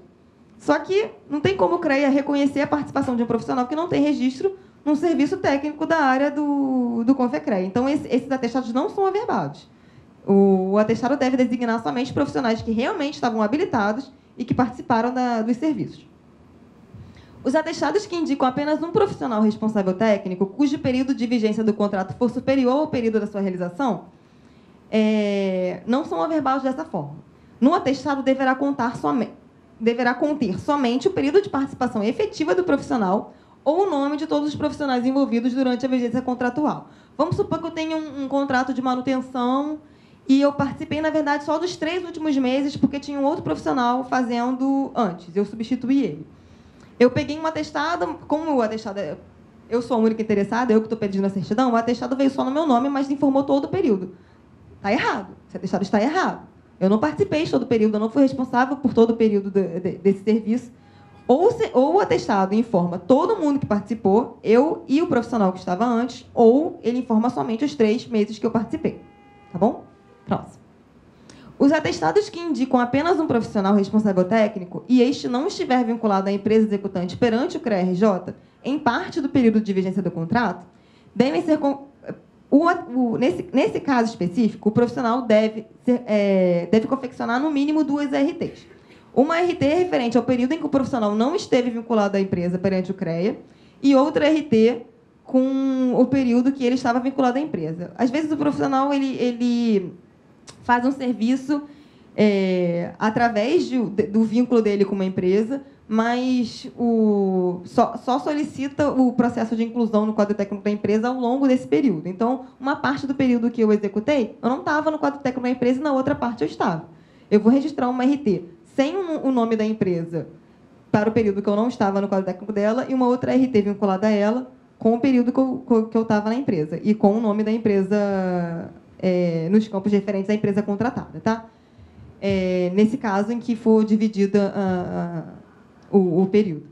Só que não tem como o CREA reconhecer a participação de um profissional que não tem registro num serviço técnico da área do CONFECREA. Então, esses atestados não são averbados. O atestado deve designar somente profissionais que realmente estavam habilitados e que participaram dos serviços. Os atestados que indicam apenas um profissional responsável técnico, cujo período de vigência do contrato for superior ao período da sua realização, não são averbados dessa forma. No atestado deverá conter somente o período de participação efetiva do profissional ou o nome de todos os profissionais envolvidos durante a vigência contratual. Vamos supor que eu tenho um contrato de manutenção e eu participei, na verdade, só dos 3 últimos meses, porque tinha um outro profissional fazendo antes. Eu substituí ele. Eu peguei um atestado, como o atestado eu sou a única interessada, eu que estou pedindo a certidão, o atestado veio só no meu nome, mas informou todo o período. Está errado. Esse atestado está errado. Eu não participei de todo o período, eu não fui responsável por todo o período desse serviço. Ou o atestado informa todo mundo que participou, eu e o profissional que estava antes, ou ele informa somente os 3 meses que eu participei. Tá bom? Próximo. Os atestados que indicam apenas um profissional responsável técnico e este não estiver vinculado à empresa executante perante o CREA-RJ, em parte do período de vigência do contrato, devem ser... Nesse caso específico, o profissional deve confeccionar, no mínimo, 2 RTs. Uma RT referente ao período em que o profissional não esteve vinculado à empresa perante o CREA e outra RT com o período que ele estava vinculado à empresa. Às vezes, o profissional ele faz um serviço através do vínculo dele com uma empresa, mas só solicita o processo de inclusão no quadro técnico da empresa ao longo desse período. Então, uma parte do período que eu executei, eu não estava no quadro técnico da empresa e na outra parte eu estava. Eu vou registrar uma RT sem o nome da empresa para o período que eu não estava no quadro técnico dela, e uma outra RT vinculada a ela com o período que eu estava na empresa, e com o nome da empresa nos campos referentes à empresa contratada. Tá? Nesse caso em que for dividida o período.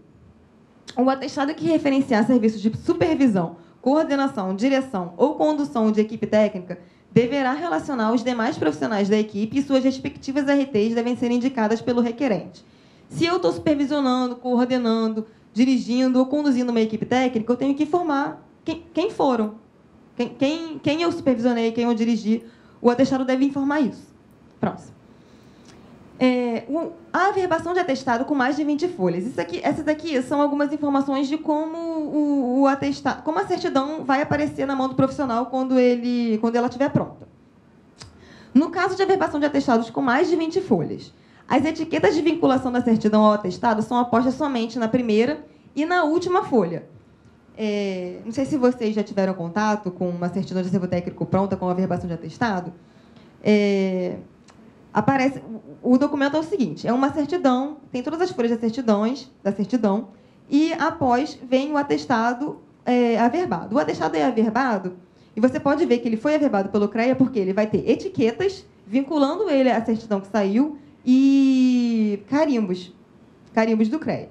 O atestado que referenciar serviços de supervisão, coordenação, direção ou condução de equipe técnica deverá relacionar os demais profissionais da equipe e suas respectivas RTs devem ser indicadas pelo requerente. Se eu estou supervisionando, coordenando, dirigindo ou conduzindo uma equipe técnica, eu tenho que informar quem foram, quem eu supervisionei, quem eu dirigi. O atestado deve informar isso. Próximo. A averbação de atestado com mais de 20 folhas. Essas aqui são algumas informações de como o atestado, como a certidão vai aparecer na mão do profissional quando ela estiver pronta. No caso de averbação de atestados com mais de 20 folhas, as etiquetas de vinculação da certidão ao atestado são apostas somente na primeira e na última folha. Não sei se vocês já tiveram contato com uma certidão de acervo técnico pronta com a averbação de atestado. O documento é o seguinte: é uma certidão, tem todas as folhas da certidão, e após vem o atestado averbado. O atestado é averbado, e você pode ver que ele foi averbado pelo CREA porque ele vai ter etiquetas vinculando ele à certidão que saiu e carimbos do CREA.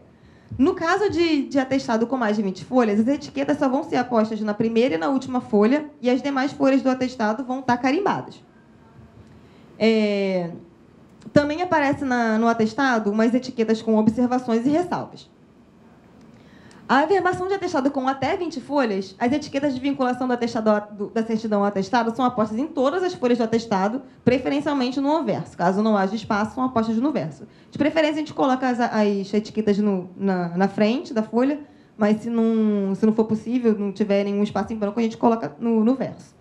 No caso de atestado com mais de 20 folhas, as etiquetas só vão ser apostas na primeira e na última folha, e as demais folhas do atestado vão estar carimbadas. Também aparece no atestado umas etiquetas com observações e ressalvas. A averbação de atestado com até 20 folhas, as etiquetas de vinculação da certidão ao atestado são apostas em todas as folhas do atestado, preferencialmente no anverso. Caso não haja espaço, são apostas no verso. De preferência, a gente coloca as etiquetas na frente da folha, mas se não for possível, não tiver nenhum espaço em branco, a gente coloca no verso.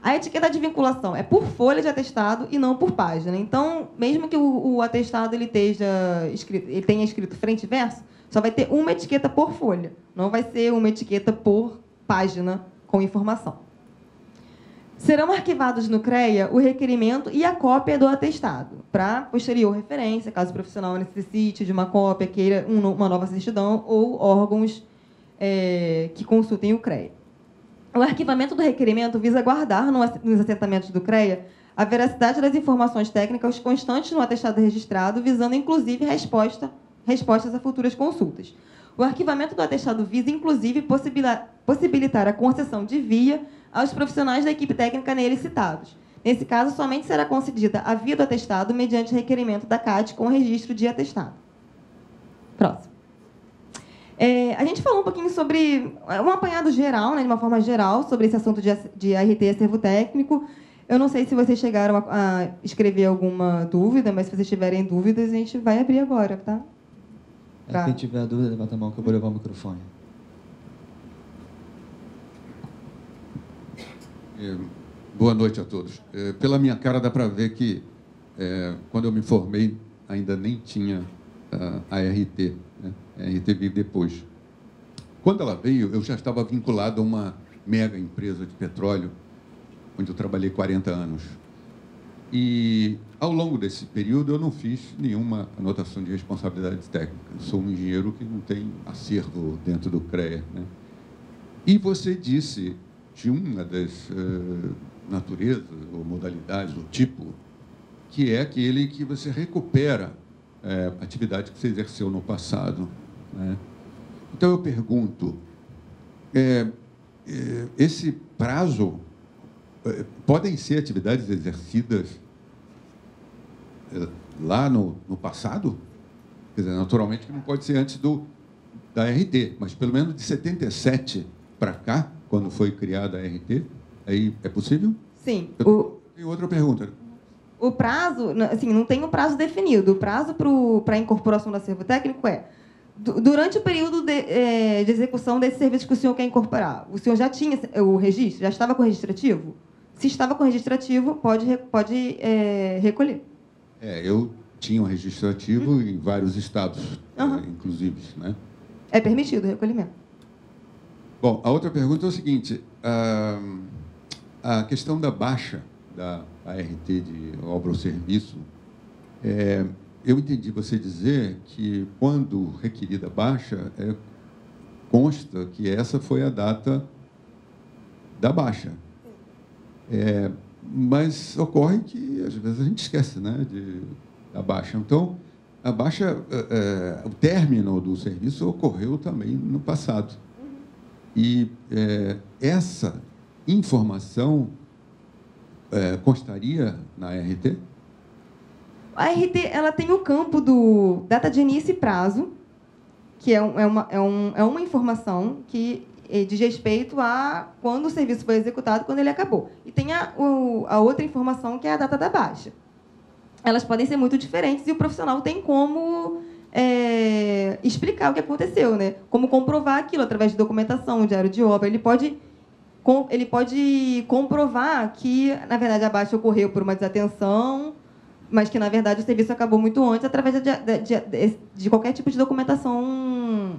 A etiqueta de vinculação é por folha de atestado e não por página. Então, mesmo que o atestado ele tenha escrito frente e verso, só vai ter uma etiqueta por folha. Não vai ser uma etiqueta por página com informação. Serão arquivados no CREA o requerimento e a cópia do atestado, para posterior referência, caso o profissional necessite de uma cópia, queira uma nova certidão, ou órgãos que consultem o CREA. O arquivamento do requerimento visa guardar nos assentamentos do CREA a veracidade das informações técnicas constantes no atestado registrado, visando, inclusive, respostas a futuras consultas. O arquivamento do atestado visa, inclusive, possibilitar a concessão de via aos profissionais da equipe técnica nele citados. Nesse caso, somente será concedida a via do atestado mediante requerimento da CAT com registro de atestado. Próximo. A gente falou um pouquinho sobre um apanhado geral, de uma forma geral, sobre esse assunto de ART e acervo técnico. Eu não sei se vocês chegaram a escrever alguma dúvida, mas se vocês tiverem dúvidas, a gente vai abrir agora, tá? Quem tiver dúvida, levanta a mão que eu vou levar o microfone. Boa noite a todos. Pela minha cara dá para ver que, quando eu me formei, ainda nem tinha a ART. Né? A ART veio depois. Quando ela veio, eu já estava vinculado a uma mega empresa de petróleo, onde eu trabalhei 40 anos. E, ao longo desse período, eu não fiz nenhuma anotação de responsabilidade técnica. Eu sou um engenheiro que não tem acervo dentro do CREA. Né? E você disse de uma das naturezas, ou modalidades, ou tipo, que é aquele que você recupera a atividade que você exerceu no passado. Né? Então, eu pergunto, esse prazo, podem ser atividades exercidas lá no passado? Quer dizer, naturalmente que não pode ser antes da RT, mas pelo menos de 77 para cá, quando foi criada a RT, aí é possível? Sim. Tenho outra pergunta. O prazo, assim, não tem um prazo definido. O prazo para a incorporação do acervo técnico durante o período de execução desse serviço que o senhor quer incorporar. O senhor já tinha o registro? Já estava com o registrativo? Se estava com o registrativo, pode recolher. Eu tinha um registrativo em vários estados, inclusive. Né? É permitido o recolhimento. Bom, a outra pergunta é o seguinte. A questão da baixa da ART de obra ou serviço, eu entendi você dizer que, quando requerida baixa, consta que essa foi a data da baixa. Mas ocorre que, às vezes, a gente esquece, né, da baixa. Então, a baixa, o término do serviço ocorreu também no passado. E essa informação constaria na RT? A RT ela tem o campo do data de início e prazo, que é uma informação que diz respeito a quando o serviço foi executado, quando ele acabou. E tem a outra informação, que é a data da baixa. Elas podem ser muito diferentes e o profissional tem como explicar o que aconteceu, né? Como comprovar aquilo através de documentação, diário de obra. Ele pode comprovar que, na verdade, a baixa ocorreu por uma desatenção, mas que, na verdade, o serviço acabou muito antes, através de qualquer tipo de documentação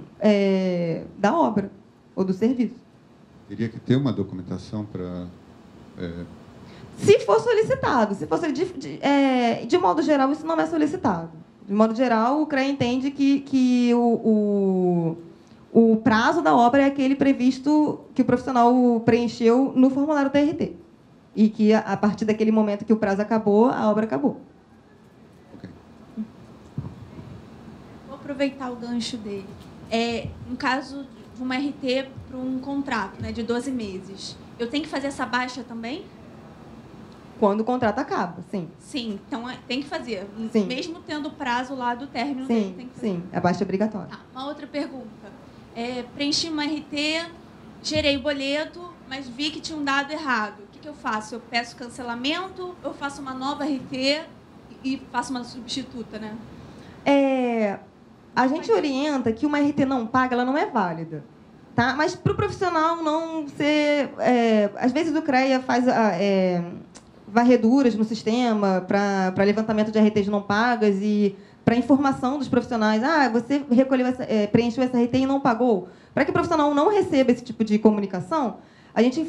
da obra ou do serviço. Teria que ter uma documentação para... Se for solicitado. Se fosse de modo geral, isso não é solicitado. De modo geral, o CREA entende que o prazo da obra é aquele previsto, que o profissional preencheu no formulário da RT. E que, a partir daquele momento que o prazo acabou, a obra acabou. Vou aproveitar o gancho dele. No caso de uma RT para um contrato, né, de 12 meses, eu tenho que fazer essa baixa também? Quando o contrato acaba, sim. Sim, então tem que fazer. Sim. Mesmo tendo o prazo lá do término dele, tem que fazer. Sim, a baixa é obrigatória. Tá, uma outra pergunta. Preenchi uma RT, gerei o boleto, mas vi que tinha um dado errado. O que eu faço? Eu peço cancelamento, eu faço uma nova RT e faço uma substituta, né? A gente orienta que uma RT não paga, ela não é válida. Tá? Mas, para o profissional não ser... às vezes, o CREA faz varreduras no sistema para levantamento de RTs não pagas e para informação dos profissionais. Você preencheu essa RT e não pagou. Para que o profissional não receba esse tipo de comunicação, a gente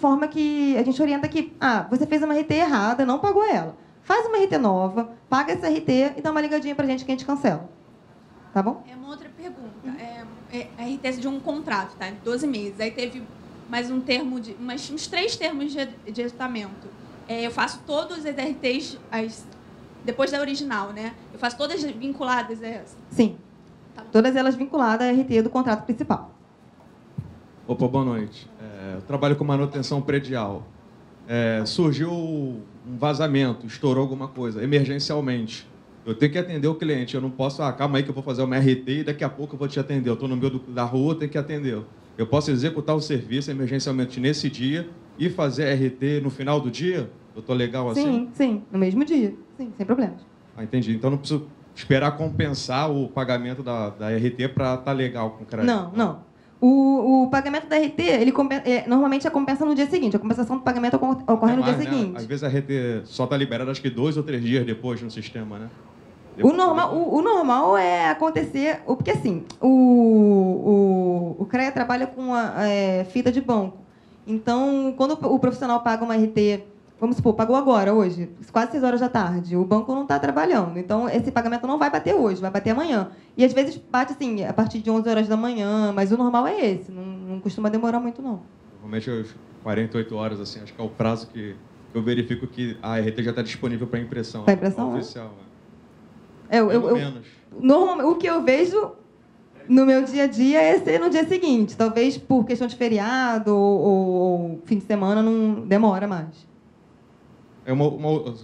orienta que você fez uma RT errada, não pagou ela. Faz uma RT nova, paga essa RT e dá uma ligadinha para a gente que a gente cancela. Tá bom? Uma outra pergunta. A RT de um contrato, tá? 12 meses. Aí teve mais um termo, uns 3 termos de adiantamento. Eu faço todas as RTs depois da original, né? Eu faço todas vinculadas a essa? Sim. Tá. Todas elas vinculadas à RT do contrato principal. Opa, boa noite. Eu trabalho com manutenção predial. Surgiu um vazamento, estourou alguma coisa, emergencialmente. Eu tenho que atender o cliente. Eu não posso, calma aí que eu vou fazer uma RT e daqui a pouco eu vou te atender. Eu estou no meio da rua, tenho que atender. Eu posso executar o serviço emergencialmente nesse dia e fazer a RT no final do dia? Eu estou legal assim? Sim, no mesmo dia. Sim, sem problemas. Entendi. Então não preciso esperar compensar o pagamento da RT para estar legal com o crédito? Não. O pagamento da RT, normalmente compensa no dia seguinte. A compensação do pagamento ocorre no dia seguinte. Né? Às vezes a RT só está liberada, acho que 2 ou 3 dias depois no sistema, né? O normal é acontecer... Porque, assim, o CREA trabalha com fita de banco. Então, quando o profissional paga uma RT, vamos supor, pagou agora, hoje, quase 6 horas da tarde, o banco não está trabalhando. Então, esse pagamento não vai bater hoje, vai bater amanhã. E, às vezes, bate assim, a partir de 11 horas da manhã, mas o normal é esse, não costuma demorar muito, não. Normalmente, 48 horas, assim, acho que é o prazo que eu verifico que a RT já está disponível para impressão. Para impressão, oficial, menos. Normalmente, o que eu vejo no meu dia a dia é ser no dia seguinte. Talvez por questão de feriado ou fim de semana não demora mais.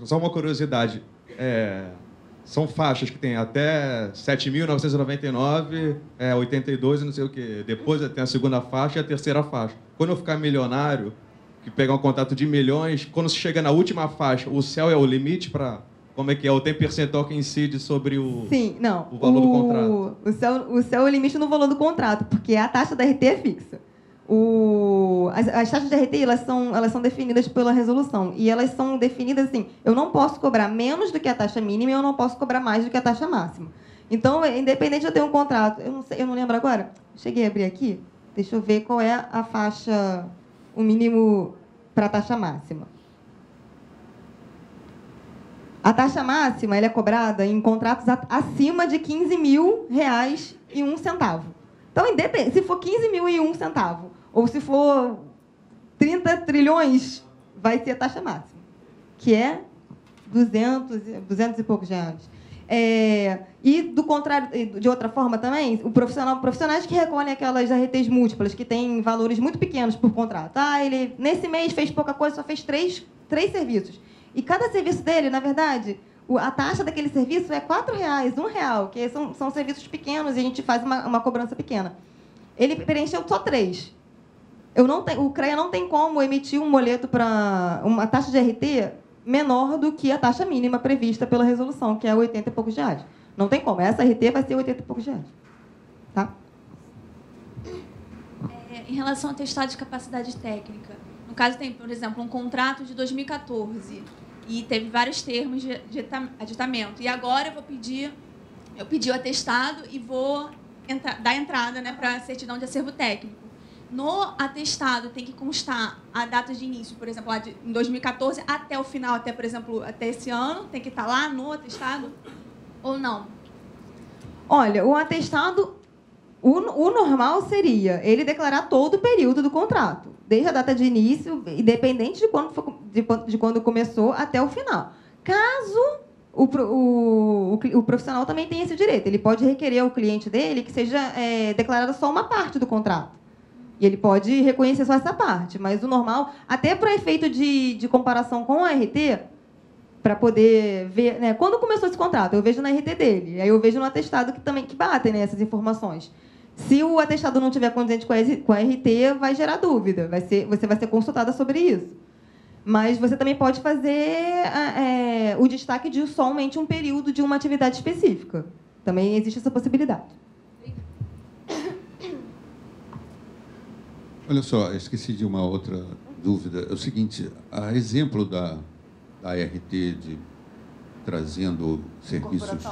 Só uma curiosidade. São faixas que tem até 7.999, 82 e não sei o quê. Depois tem a segunda faixa e a terceira faixa. Quando eu ficar milionário, que pegar um contrato de milhões, quando se chega na última faixa, o céu é o limite para... Como é que é? Ou tem percentual que incide sobre o valor do contrato? O céu é o limite no valor do contrato, porque a taxa da RT é fixa. As taxas de RT elas são definidas pela resolução. E elas são definidas assim, eu não posso cobrar menos do que a taxa mínima e eu não posso cobrar mais do que a taxa máxima. Então, independente de eu ter um contrato, eu não lembro agora, cheguei a abrir aqui, deixa eu ver qual é a faixa, o mínimo para a taxa máxima. A taxa máxima ela é cobrada em contratos acima de R$15.000,01. Então, se for R$15.001 ou se for 30 trilhões, vai ser a taxa máxima, que é 200 e poucos reais. E, do contrário, de outra forma também, profissionais que recolhem aquelas RTs múltiplas, que têm valores muito pequenos por contrato. Ele, nesse mês, fez pouca coisa, só fez três serviços. E cada serviço dele, na verdade, a taxa daquele serviço é R$4, R$1, que são serviços pequenos e a gente faz uma cobrança pequena. Ele preencheu só 3. O CREA não tem como emitir um boleto para uma taxa de RT menor do que a taxa mínima prevista pela resolução, que é R$80 e poucos. Não tem como. Essa RT vai ser R$80 e poucos. Tá? Em relação ao atestado de capacidade técnica, no caso tem, por exemplo, um contrato de 2014 e teve vários termos de aditamento. E agora eu pedi o atestado e vou dar entrada, né, para a certidão de acervo técnico. No atestado tem que constar a data de início, por exemplo, em 2014 até o final, por exemplo, até esse ano, tem que estar lá no atestado ou não? Olha, o atestado, o normal seria ele declarar todo o período do contrato, desde a data de início, independente de quando começou até o final. Caso o profissional também tenha esse direito, ele pode requerer ao cliente dele que seja declarada só uma parte do contrato. E ele pode reconhecer só essa parte, mas o normal, até para efeito de comparação com o RT, para poder ver, né, quando começou esse contrato, eu vejo na RT dele, aí eu vejo no atestado que batem, né, essas informações. Se o atestado não tiver condizente com a RT, vai gerar dúvida, você vai ser consultada sobre isso. Mas você também pode fazer o destaque de somente um período de uma atividade específica. Também existe essa possibilidade. Olha só, esqueci de uma outra dúvida. É o seguinte, a exemplo da RT trazendo serviços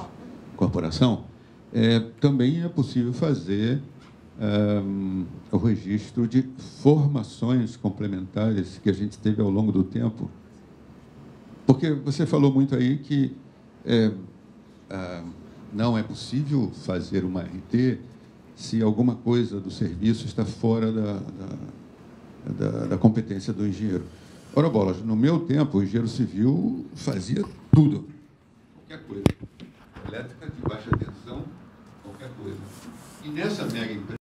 corporação, também é possível fazer o registro de formações complementares que a gente teve ao longo do tempo. Porque você falou muito aí que não é possível fazer uma RT se alguma coisa do serviço está fora da competência do engenheiro. Ora, bolas, no meu tempo, o engenheiro civil fazia tudo, qualquer coisa. Elétrica de baixa tensão, qualquer coisa. E nessa mega empresa,